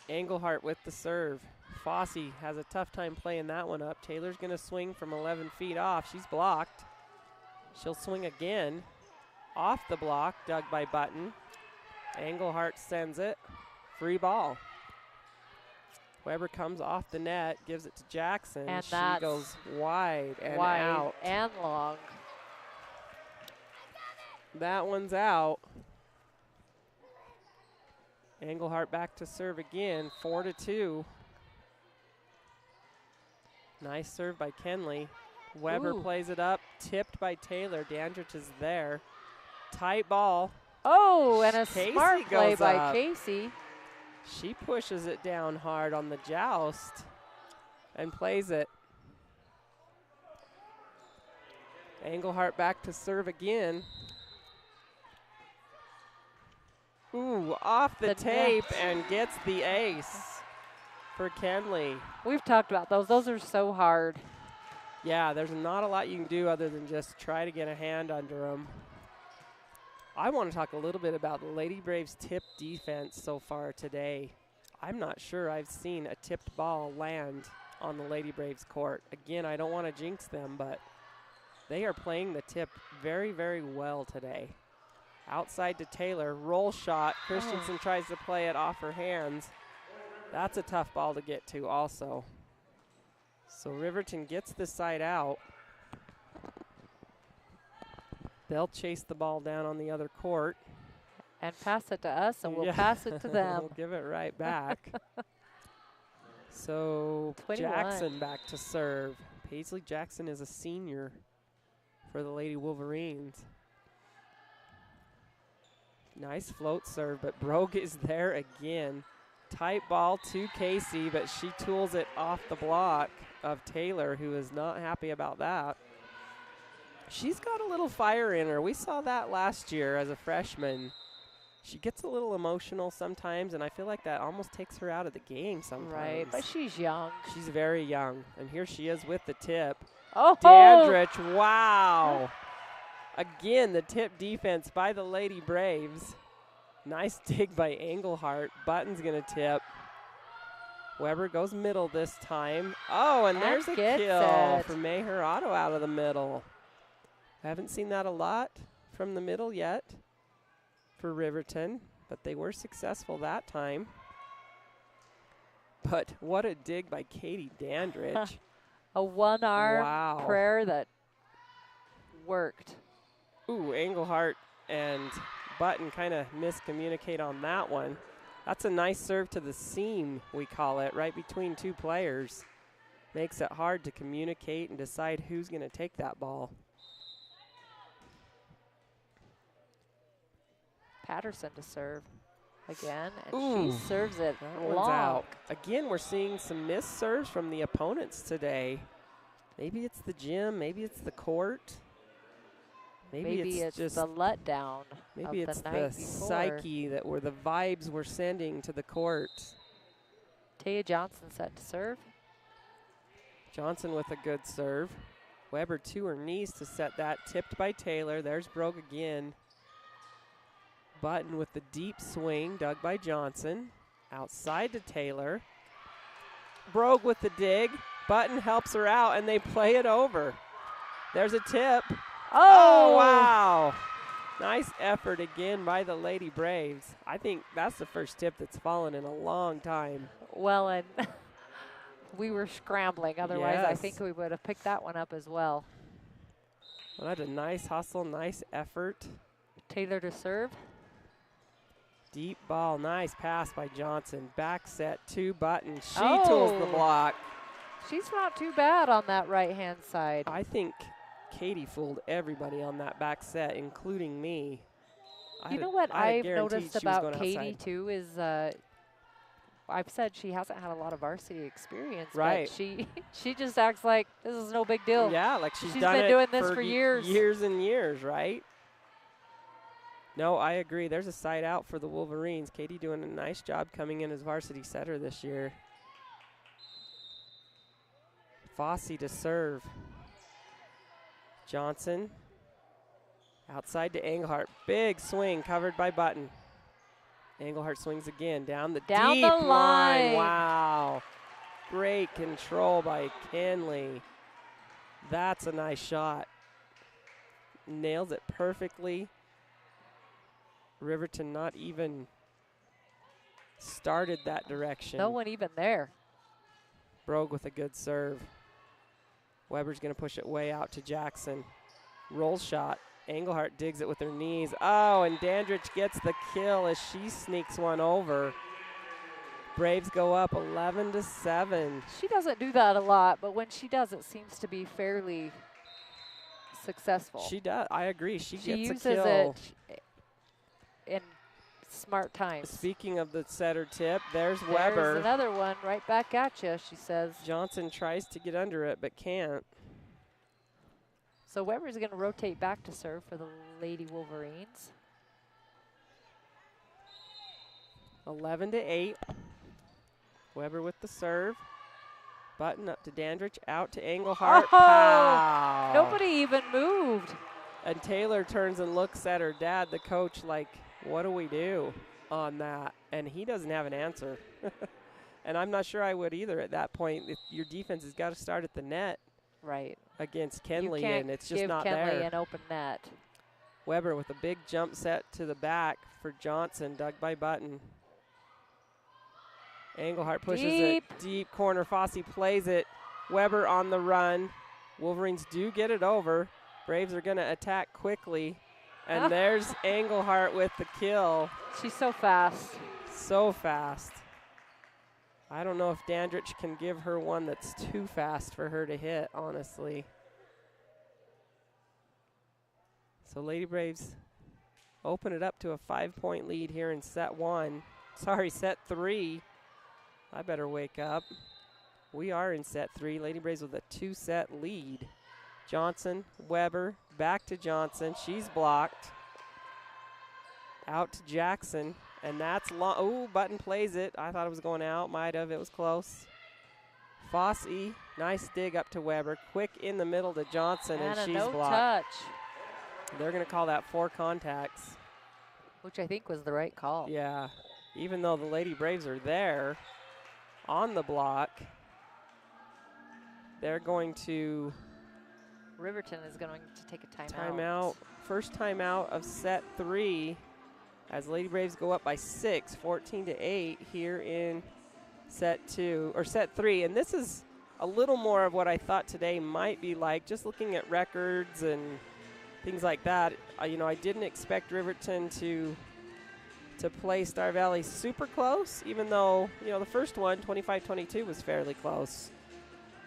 Engelhardt with the serve. Fossey has a tough time playing that one up. Taylor's going to swing from 11 feet off. She's blocked. She'll swing again. Off the block, dug by Button. Engelhardt sends it. Free ball. Weber comes off the net, gives it to Jackson. And she goes wide and out. And long. That one's out. Engelhardt back to serve again, 4-2. Nice serve by Kenley. Weber plays it up, tipped by Taylor. Dandridge is there. Tight ball. Oh, and a Casey smart play goes by up. Casey. She pushes it down hard on the joust and plays it. Engelhardt back to serve again. Ooh, off the tape and gets the ace for Kenley. We've talked about those. Those are so hard. Yeah, there's not a lot you can do other than just try to get a hand under them. I want to talk a little bit about the Lady Braves tip defense so far today. I'm not sure I've seen a tipped ball land on the Lady Braves court. Again, I don't want to jinx them, but they are playing the tip very, very well today. Outside to Taylor, roll shot. Christensen tries to play it off her hands. That's a tough ball to get to also. So Riverton gets the side out. They'll chase the ball down on the other court. And pass it to us, and we'll pass it to them. We'll give it right back. So 21. Jackson back to serve. Paisley Jackson is a senior for the Lady Wolverines. Nice float serve, but Brogue is there again. Tight ball to Casey, but she tools it off the block of Taylor, who is not happy about that. She's got a little fire in her. We saw that last year as a freshman. She gets a little emotional sometimes, and I feel like that almost takes her out of the game sometimes. Right, but she's young. She's very young, and here she is with the tip. Oh! Dandridge, wow. Again, the tip defense by the Lady Braves. Nice dig by Engelhardt. Button's going to tip. Weber goes middle this time. Oh, and there's a kill for Maher Otto out of the middle. I haven't seen that a lot from the middle yet for Riverton, but they were successful that time. But what a dig by Katie Dandridge. A one-arm prayer that worked. Ooh, Engelhardt and Button kind of miscommunicate on that one. That's a nice serve to the seam, we call it, right between two players. Makes it hard to communicate and decide who's going to take that ball. Patterson to serve again, and she serves it One's long. out. Again, we're seeing some missed serves from the opponents today. Maybe it's the gym, maybe it's the court. Maybe it's just the letdown. Maybe of it's the night the before. psyche that were the vibes we're sending to the court. Taya Johnson set to serve. Johnson with a good serve. Weber to her knees to set that. Tipped by Taylor. There's Brogue again. Button with the deep swing, dug by Johnson. Outside to Taylor. Brogue with the dig. Button helps her out, and they play it over. There's a tip. Oh, wow. Nice effort again by the Lady Braves. I think that's the first tip that's fallen in a long time. Well, and we were scrambling. Otherwise, I Yes. think we would have picked that one up as well. Well, that's a nice hustle, nice effort. Taylor to serve. Deep ball, nice pass by Johnson. Back set to Button. She tools the block. She's not too bad on that right-hand side. I think Katie fooled everybody on that back set, including me. You know what I've noticed about Katie, too, is I've said she hasn't had a lot of varsity experience. Right. But she just acts like this is no big deal. Yeah, like she's been doing this for years. Years and years, right? No, I agree. There's a side out for the Wolverines. Katie doing a nice job coming in as varsity setter this year. Fossey to serve. Johnson outside to Engelhardt. Big swing covered by Button. Engelhardt swings again down the deep line. Wow. Great control by Kenley. That's a nice shot. Nails it perfectly. Riverton not even started that direction. No one even there. Brogue with a good serve. Weber's going to push it way out to Jackson. Roll shot. Engelhardt digs it with her knees. Oh, and Dandridge gets the kill as she sneaks one over. Braves go up 11-7. She doesn't do that a lot, but when she does, it seems to be fairly successful. She does. I agree. She gets a uses kill. it in smart times. Speaking of the setter tip, there's There's Weber. another one right back at you, she says. Johnson tries to get under it, but can't. So Weber's going to rotate back to serve for the Lady Wolverines. 11-8. Weber with the serve. Button up to Dandridge, out to Engelhardt. Pow. Nobody even moved. And Taylor turns and looks at her dad, the coach, like, what do we do on that? And he doesn't have an answer. And I'm not sure I would either at that point. If your defense has got to start at the net. Right. Against Kenley, you can't and it's just give not Kenley there. an open net. Weber with a big jump set to the back for Johnson, dug by Button. Engelhardt pushes it deep corner. Fossey plays it. Weber on the run. Wolverines do get it over. Braves are going to attack quickly. And there's Engelhardt with the kill. She's so fast. So fast. I don't know if Dandridge can give her one that's too fast for her to hit, honestly. So Lady Braves open it up to a 5-point lead here in set 3. I better wake up. We are in set 3. Lady Braves with a 2-set lead. Johnson, Weber, back to Johnson. She's blocked. Out to Jackson, and that's long. Oh, Button plays it. I thought it was going out. Might have. It was close. Fossey, nice dig up to Weber. Quick in the middle to Johnson, and she's no blocked. touch. They're going to call that 4 contacts. Which I think was the right call. Yeah, even though the Lady Braves are there on the block, they're going to. Riverton is going to take a timeout. Timeout. First timeout of set 3 as Lady Braves go up by 6, 14-8 here in set 3. And this is a little more of what I thought today might be like, just looking at records and things like that. You know, I didn't expect Riverton to play Star Valley super close, even though, you know, the first one, 25-22, was fairly close.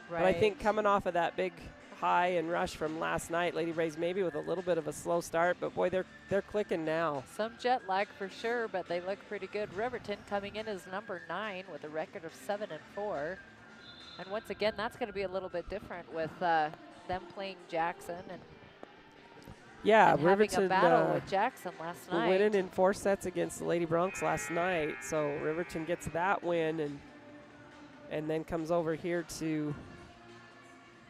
Right. But I think coming off of that big high and rush from last night, Lady Braves maybe with a little bit of a slow start, but boy, they're clicking now. Some jet lag for sure, but they look pretty good. Riverton coming in as number 9 with a record of 7-4. And once again, that's going to be a little bit different with them playing Jackson and Riverton having a battle with Jackson last night. Winning in 4 sets against the Lady Broncs last night, so Riverton gets that win and then comes over here to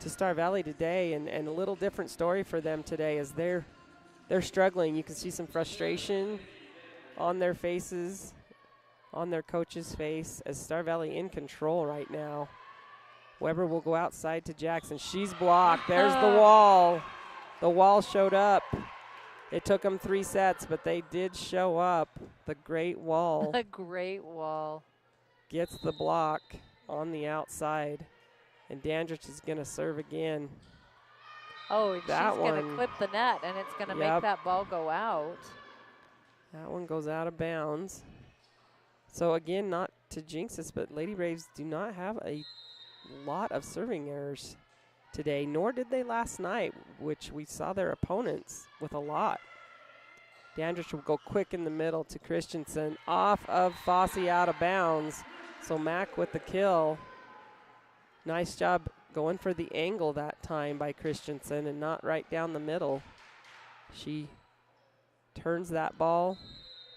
Star Valley today, and a little different story for them today as they're struggling. You can see some frustration on their faces, on their coach's face, as Star Valley in control right now. Weber will go outside to Jackson. She's blocked. There's the wall. The wall showed up. It took them 3 sets, but they did show up. The Great Wall. The Great Wall. Gets the block on the outside. And Dandridge is going to serve again. Oh, and she's going to clip the net, and it's going to make that ball go out. That one goes out of bounds. So, again, not to jinx us, but Lady Braves do not have a lot of serving errors today, nor did they last night, which we saw their opponents with a lot. Dandridge will go quick in the middle to Christensen. Off of Fossey, out of bounds. So, Mack with the kill. Nice job going for the angle that time by Christensen and not right down the middle. She turns that ball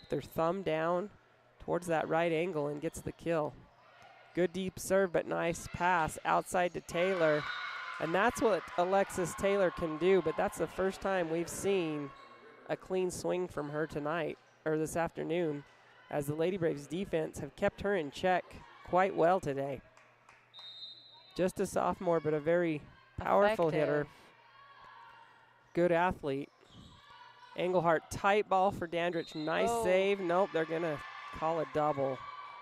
with her thumb down towards that right angle and gets the kill. Good deep serve, but nice pass outside to Taylor. And that's what Alexis Taylor can do, but that's the first time we've seen a clean swing from her tonight, or this afternoon, as the Lady Braves defense have kept her in check quite well today. Just a sophomore, but a very powerful hitter. Good athlete. Engelhardt, tight ball for Dandridge. Nice save. Nope, they're going to call a double.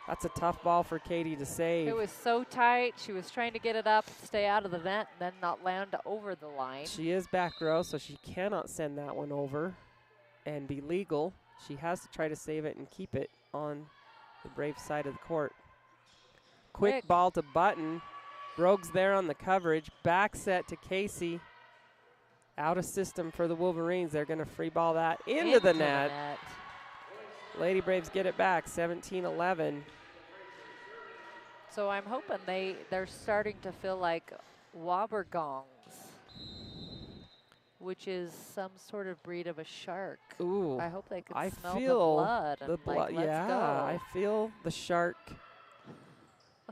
That's a tough ball for Katie to save. It was so tight. She was trying to get it up, stay out of the vent, and then not land over the line. She is back row, so she cannot send that one over and be legal. She has to try to save it and keep it on the Brave side of the court. Quick ball to Button. Brogues there on the coverage. Back set to Casey. Out of system for the Wolverines. They're going to free ball that into the net. Lady Braves get it back, 17-11. So I'm hoping they're starting to feel like wobbergongs, which is some sort of breed of a shark. Ooh. I hope they can smell the blood. The blood, let's go. I feel the shark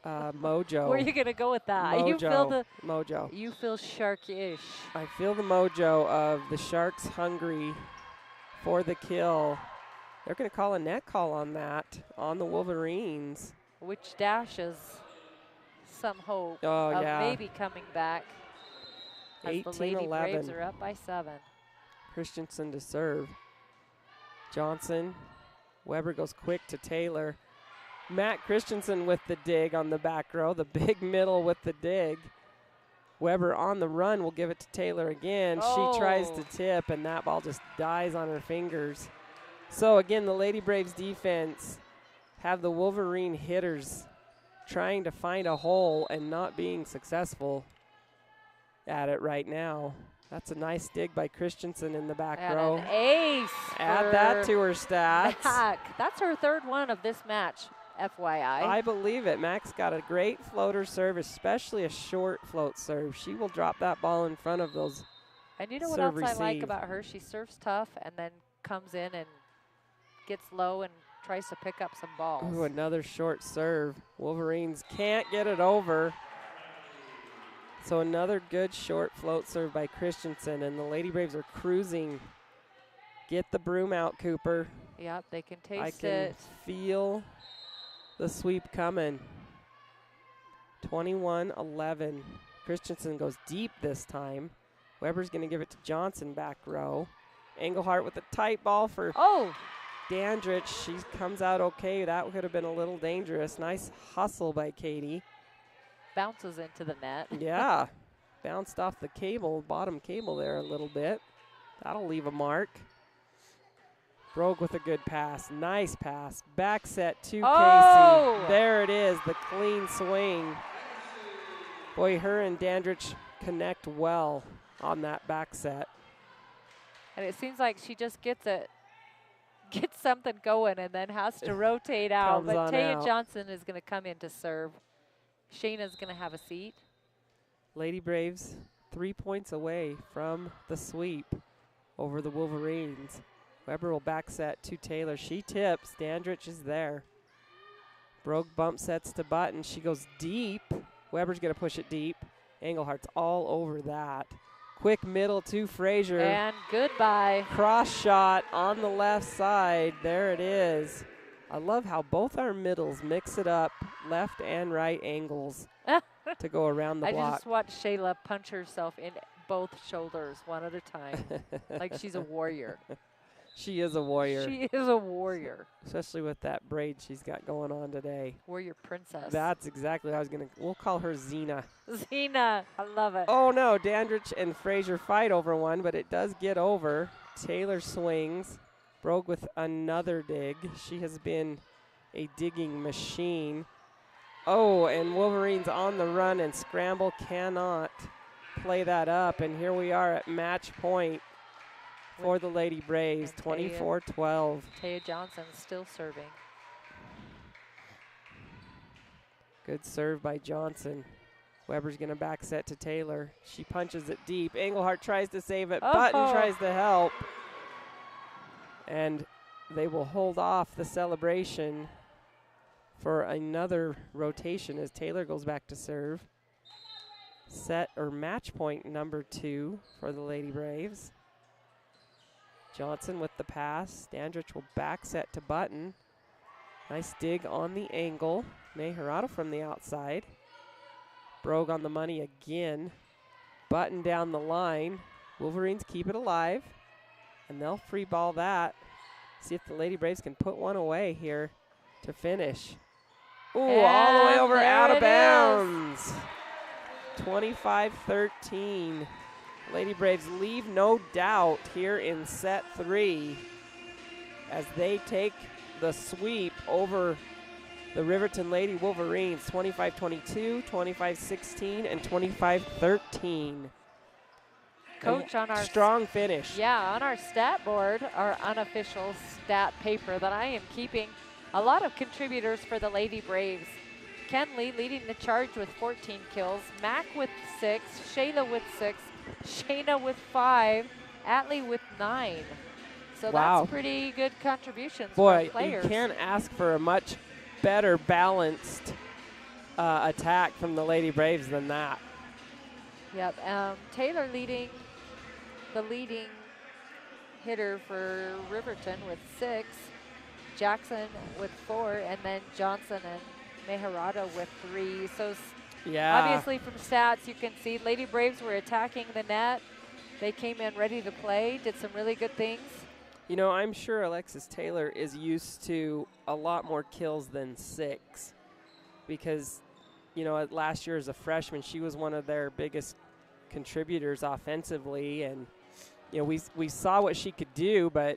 mojo. Where are you going to go with that? Mojo. You feel the mojo. You feel shark-ish. I feel the mojo of the Sharks hungry for the kill. They're going to call a net call on that, on the Wolverines. Which dashes some hope of maybe coming back. As the Lady Braves are up by 7. Christensen to serve. Johnson. Weber goes quick to Taylor. Matt Christensen with the dig on the back row. The big middle with the dig. Weber on the run will give it to Taylor again. She tries to tip, and that ball just dies on her fingers. So, again, the Lady Braves defense have the Wolverine hitters trying to find a hole and not being successful at it right now. That's a nice dig by Christensen in the back row. An ace. Add that to her stats. Mac. That's her 3rd one of this match, FYI. I believe it. Mac's got a great floater serve, especially a short float serve. She will drop that ball in front of those And you know what serve else I like receive. about her? She serves tough and then comes in and gets low and tries to pick up some balls. Ooh, another short serve. Wolverines can't get it over. So another good short float serve by Christensen, and the Lady Braves are cruising. Get the broom out, Cooper. Yep, they can I taste can it. feel the sweep coming. 21-11. Christensen goes deep this time. Weber's going to give it to Johnson back row. Engelhardt with a tight ball for Dandridge. She comes out okay. That could have been a little dangerous. Nice hustle by Katie. Bounces into the net. Yeah. Bounced off the cable, bottom cable there a little bit. That'll leave a mark. Brogue with a good pass. Nice pass. Back set to Casey. There it is, the clean swing. Boy, her and Dandridge connect well on that back set. And it seems like she just gets something going and then has to rotate out. Comes But on Taya out. Johnson is going to come in to serve. Shayna's going to have a seat. Lady Braves 3 points away from the sweep over the Wolverines. Weber will back set to Taylor. She tips. Dandridge is there. Brogue bump sets to Button. She goes deep. Weber's going to push it deep. Engelhardt's all over that. Quick middle to Frazier. And goodbye. Cross shot on the left side. There it is. I love how both our middles mix it up, left and right angles to go around the block. I just watched Shayla punch herself in both shoulders one at a time, like she's a warrior. She is a warrior. She is a warrior. Especially with that braid she's got going on today. Warrior princess. That's exactly what I was going to. We'll call her Xena. Xena. I love it. Oh, no. Dandridge and Frazier fight over one, but it does get over. Taylor swings. Brogue with another dig. She has been a digging machine. Oh, and Wolverines on the run, and Scramble cannot play that up. And here we are at match point for the Lady Braves, 24-12. Taya Johnson still serving. Good serve by Johnson. Weber's going to back set to Taylor. She punches it deep. Engelhardt tries to save it. Button tries to help. And they will hold off the celebration for another rotation as Taylor goes back to serve. Set or match point number 2 for the Lady Braves. Johnson with the pass. Dandridge will back set to Button. Nice dig on the angle. Mejerado from the outside. Brogue on the money again. Button down the line. Wolverines keep it alive. And they'll free ball that. See if the Lady Braves can put one away here to finish. Ooh, all the way over out of bounds. 25-13. Lady Braves leave no doubt here in set 3 as they take the sweep over the Riverton Lady Wolverines, 25-22, 25-16, and 25-13. Coach, on our strong finish. Yeah, on our stat board, our unofficial stat paper that I am keeping, a lot of contributors for the Lady Braves. Kenley leading the charge with 14 kills, Mac with 6, Shayla with 6, Shayna with 5, Atlee with 9. So that's pretty good contributions from players. You can't ask for a much better balanced attack from the Lady Braves than that. Yep, Taylor leading hitter for Riverton with 6, Jackson with 4, and then Johnson and Mejerado with 3. So obviously from stats you can see Lady Braves were attacking the net. They came in ready to play, did some really good things. You know, I'm sure Alexis Taylor is used to a lot more kills than 6 because, you know, last year as a freshman, she was one of their biggest contributors offensively. And, you know, we saw what she could do, but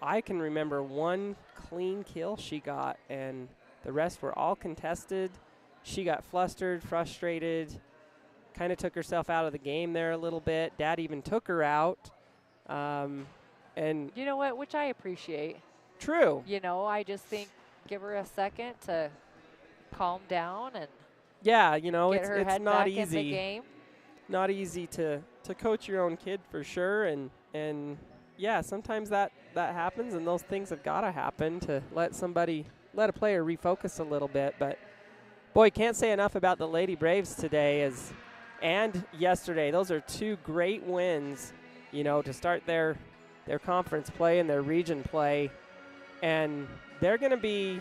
I can remember one clean kill she got, and the rest were all contested. She got flustered, frustrated, kind of took herself out of the game there a little bit. Dad even took her out. And you know what, which I appreciate. True. You know, I just think give her a second to calm down and yeah, you know, get her it's head not back easy. in the game. not easy to coach your own kid for sure. And yeah, sometimes that happens, and those things have got to happen to let a player refocus a little bit. But boy, can't say enough about the Lady Braves today and yesterday. Those are two great wins, to start their conference play and their region play. And they're going to be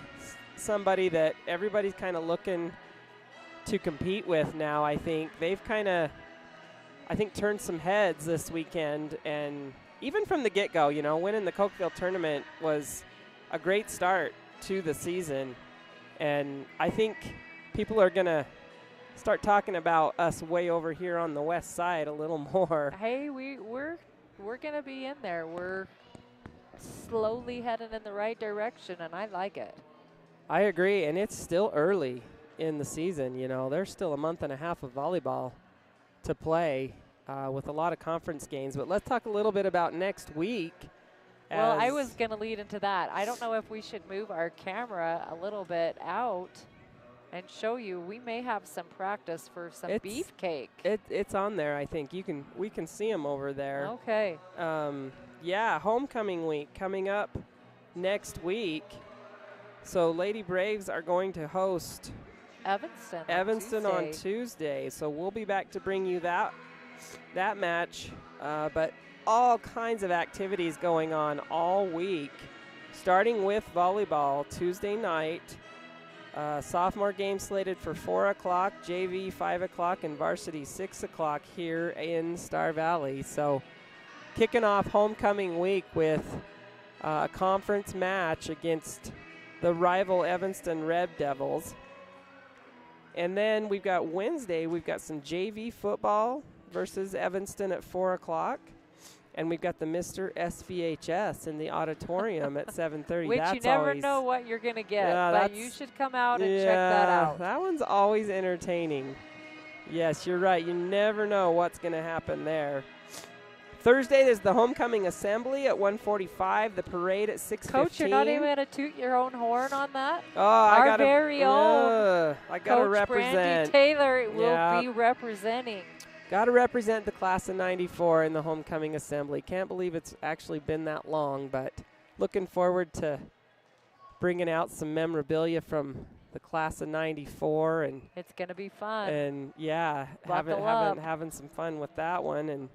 somebody that everybody's kind of looking to compete with now. I think they've turned some heads this weekend, and even from the get-go, winning the Cokeville tournament was a great start to the season. And I think people are going to start talking about us way over here on the west side a little more. Hey, we're going to be in there. We're slowly heading in the right direction, and I like it. I agree, and it's still early in the season. There's still a month and a half of volleyball to play with a lot of conference games. But let's talk a little bit about next week. Well, I was going to lead into that. I don't know if we should move our camera a little bit out and show you. We may have some practice for some beefcake. It's on there, I think. We can see them over there. Okay. Yeah, homecoming week coming up next week. So Lady Braves are going to host Evanston on Tuesday. So we'll be back to bring you that match. But all kinds of activities going on all week, starting with volleyball Tuesday night. Sophomore game slated for 4 o'clock, JV 5 o'clock, and varsity 6 o'clock here in Star Valley. So kicking off homecoming week with a conference match against the rival Evanston Red Devils. And then we've got Wednesday, we've got some JV football versus Evanston at 4 o'clock. And we've got the Mr. SVHS in the auditorium at 7:30. Which you never know what you're going to get, but you should come out and check that out. That one's always entertaining. Yes, you're right. You never know what's going to happen there. Thursday, there's the homecoming assembly at 1:45. The parade at 6:15. Coach, you're not even going to toot your own horn on that? Oh, Our very own I got to Coach represent. Brandy Taylor will be representing. Got to represent the class of 94 in the homecoming assembly. Can't believe it's actually been that long, but looking forward to bringing out some memorabilia from the class of 94. And it's going to be fun. And, yeah, having some fun with that one.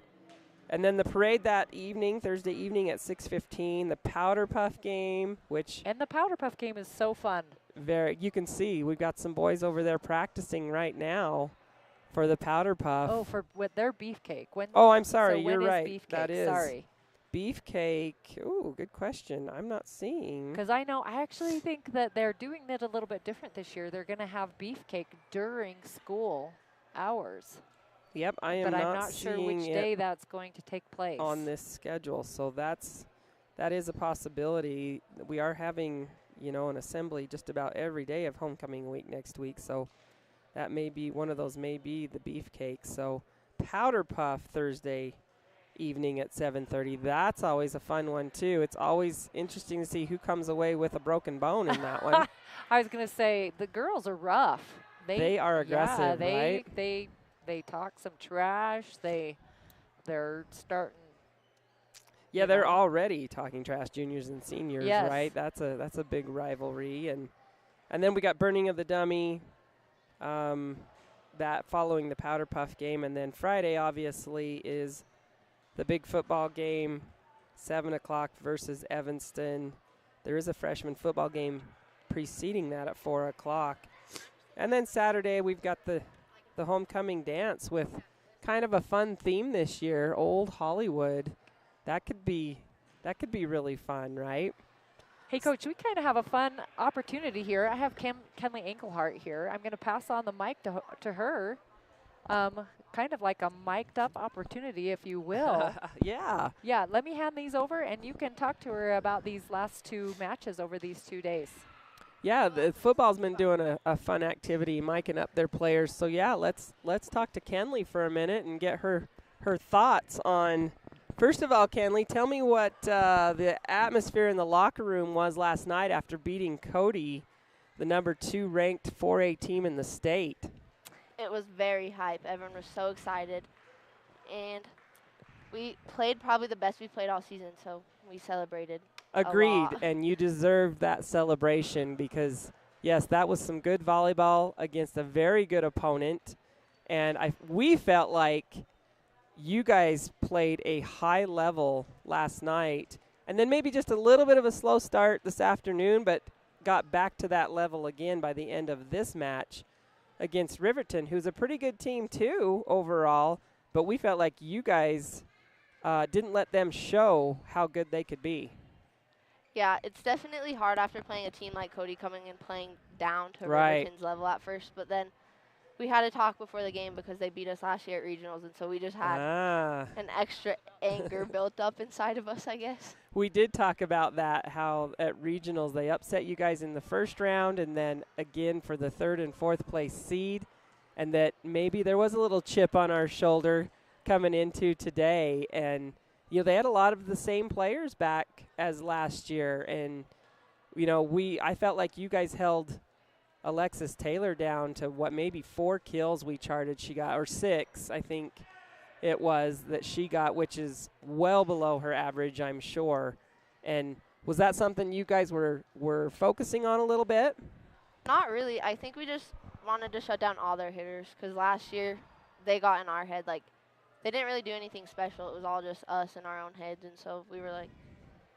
And then the parade that evening, Thursday evening at 6:15, the Powder Puff game, And the Powder Puff game is so fun. You can see we've got some boys over there practicing right now for the Powder Puff. Oh, with their beefcake. I'm sorry. So you're right. Beefcake? That is. Sorry. Beefcake. Ooh, good question. I'm not seeing. Because I actually think that they're doing it a little bit different this year. They're going to have beefcake during school hours. Yep, I am but not I'm not sure which day that's going to take place on this schedule. So that is a possibility. We are having, an assembly just about every day of homecoming week next week. So that may be one of those, may be the beefcake. So Powder Puff Thursday evening at 7:30. That's always a fun one too. It's always interesting to see who comes away with a broken bone in that one. I was going to say the girls are rough. They are aggressive, right? They talk some trash. They're starting. Yeah, they're already talking trash, juniors and seniors, yes. right? That's a big rivalry, and then we got burning of the dummy. That following the Powder Puff game, and then Friday obviously is the big football game, 7 o'clock versus Evanston. There is a freshman football game preceding that at 4 o'clock, and then Saturday we've got the homecoming dance with kind of a fun theme this year, Old Hollywood. That could be really fun, right? Hey, Coach, we kind of have a fun opportunity here. I have Kenley Enkelhart here. I'm going to pass on the mic to her. Kind of like a mic'd up opportunity, if you will. Yeah. Yeah, let me hand these over, and you can talk to her about these last two matches over these 2 days. Yeah, the football's been doing a fun activity, micing up their players. So, yeah, let's talk to Kenley for a minute and get her thoughts on. First of all, Kenley, tell me what the atmosphere in the locker room was last night after beating Cody, the number 2 ranked 4A team in the state. It was very hype. Everyone was so excited. and we played probably the best we played all season, so we celebrated. Agreed, and you deserve that celebration because, yes, that was some good volleyball against a very good opponent, and we felt like you guys played a high level last night, and then maybe just a little bit of a slow start this afternoon, but got back to that level again by the end of this match against Riverton, who's a pretty good team too overall, but we felt like you guys didn't let them show how good they could be. Yeah, it's definitely hard after playing a team like Cody coming and playing down to Right. Riverton's level at first, but then we had a talk before the game because they beat us last year at regionals, and so we just had an extra anger built up inside of us, I guess. We did talk about that, how at regionals they upset you guys in the first round and then again for the 3rd and 4th place seed, and that maybe there was a little chip on our shoulder coming into today. And, they had a lot of the same players back as last year. And, I felt like you guys held Alexis Taylor down to maybe 4 kills we charted she got, or 6, I think it was, that she got, which is well below her average, I'm sure. And was that something you guys were focusing on a little bit? Not really. I think we just wanted to shut down all their hitters because last year they got in our head. Like, they didn't really do anything special. It was all just us in our own heads. And so we were like,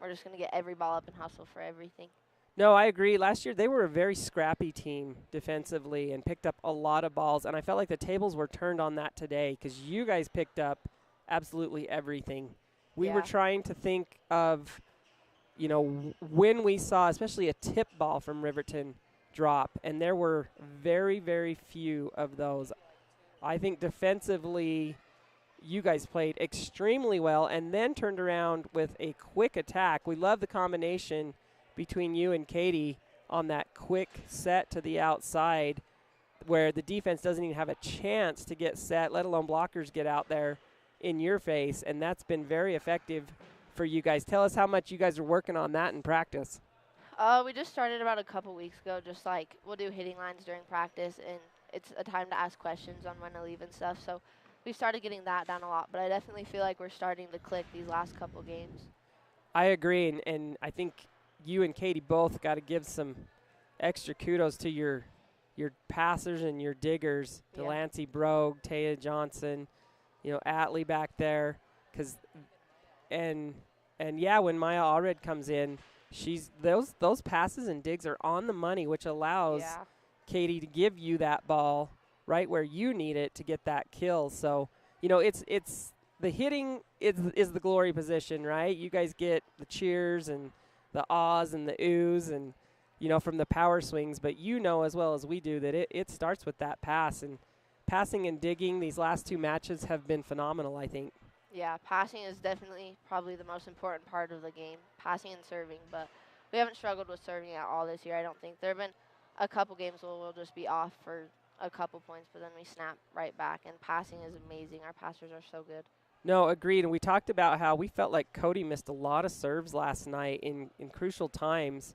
we're just going to get every ball up and hustle for everything. No, I agree. Last year they were a very scrappy team defensively and picked up a lot of balls, and I felt like the tables were turned on that today because you guys picked up absolutely everything. We were trying to think of, when we saw especially a tip ball from Riverton drop, and there were very, very few of those. I think defensively you guys played extremely well and then turned around with a quick attack. We love the combination between you and Katie on that quick set to the outside where the defense doesn't even have a chance to get set, let alone blockers get out there in your face, and that's been very effective for you guys. Tell us how much you guys are working on that in practice. We just started about a couple weeks ago, just like we'll do hitting lines during practice, and it's a time to ask questions on when to leave and stuff, so we started getting that down a lot, but I definitely feel like we're starting to click these last couple games. I agree, and I think you and Katie both got to give some extra kudos to your passers and your diggers, Delancey Brogue, Taya Johnson, Atlee back there, when Maya Allred comes in, those passes and digs are on the money, which allows Katie to give you that ball right where you need it to get that kill. So, it's the hitting is the glory position, right? You guys get the cheers and the ahs and the oohs and, from the power swings, but as well as we do that it starts with that pass, and passing and digging these last 2 matches have been phenomenal, I think. Yeah, passing is definitely probably the most important part of the game, passing and serving, but we haven't struggled with serving at all this year, I don't think. There have been a couple games where we'll just be off for a couple points, but then we snap right back, and passing is amazing. Our passers are so good. No, agreed. And we talked about how we felt like Cody missed a lot of serves last night in crucial times,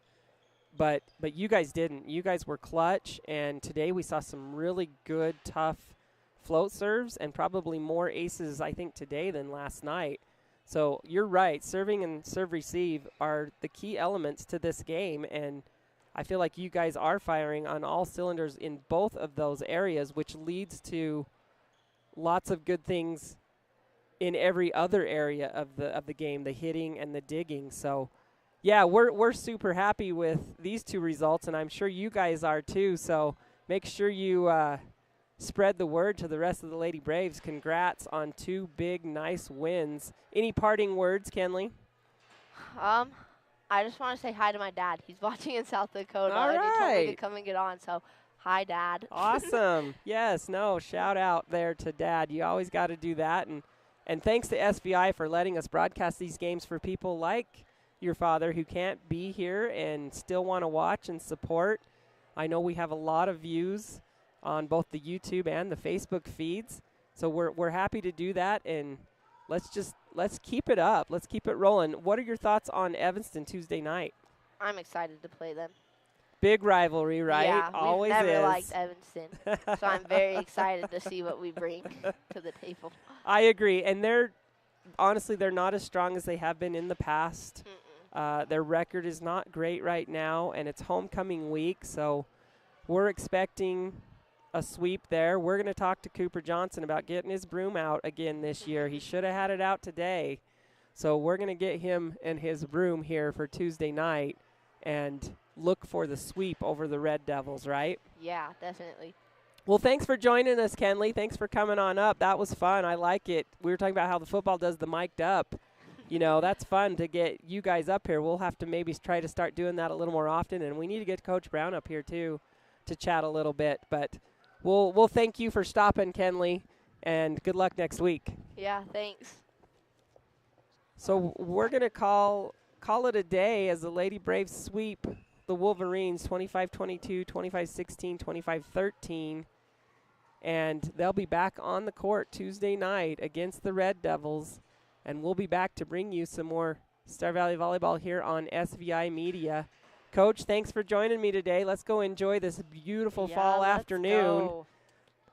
but you guys didn't. You guys were clutch, and today we saw some really good, tough float serves and probably more aces, I think, today than last night. So you're right. Serving and serve receive are the key elements to this game, and I feel like you guys are firing on all cylinders in both of those areas, which leads to lots of good things in every other area of the game, the hitting and the digging. So, yeah, we're super happy with these 2 results, and I'm sure you guys are too. So make sure you spread the word to the rest of the Lady Braves. Congrats on 2 big, nice wins. Any parting words, Kenley? I just want to say hi to my dad. He's watching in South Dakota, All and he told me to right. come and get on, so hi, Dad. Awesome. Yes, shout out there to Dad. You always got to do that, and thanks to SVI for letting us broadcast these games for people like your father who can't be here and still want to watch and support. I know we have a lot of views on both the YouTube and the Facebook feeds, so we're happy to do that, and let's keep it up. Let's keep it rolling. What are your thoughts on Evanston Tuesday night? I'm excited to play them. Big rivalry, right? Yeah, Always we've never is. liked Evanston, so I'm very excited to see what we bring to the table. I agree, and honestly, they're not as strong as they have been in the past. Their record is not great right now, and it's homecoming week, so we're expecting a sweep there. We're going to talk to Cooper Johnson about getting his broom out again this year. He should have had it out today, so we're going to get him and his broom here for Tuesday night and look for the sweep over the Red Devils, right? Yeah, definitely. Well, thanks for joining us, Kenley. Thanks for coming on up. That was fun. I like it. We were talking about how the football does the mic'd up. You know, that's fun to get you guys up here. We'll have to maybe try to start doing that a little more often, and we need to get Coach Brown up here, too, to chat a little bit. But we'll thank you for stopping, Kenley, and good luck next week. Yeah, thanks. So we're going to call it a day as the Lady Braves sweep the Wolverines 25-22, 25-16, 25-13. And they'll be back on the court Tuesday night against the Red Devils. And we'll be back to bring you some more Star Valley Volleyball here on SVI Media. Coach, thanks for joining me today. Let's go enjoy this beautiful fall afternoon. Go.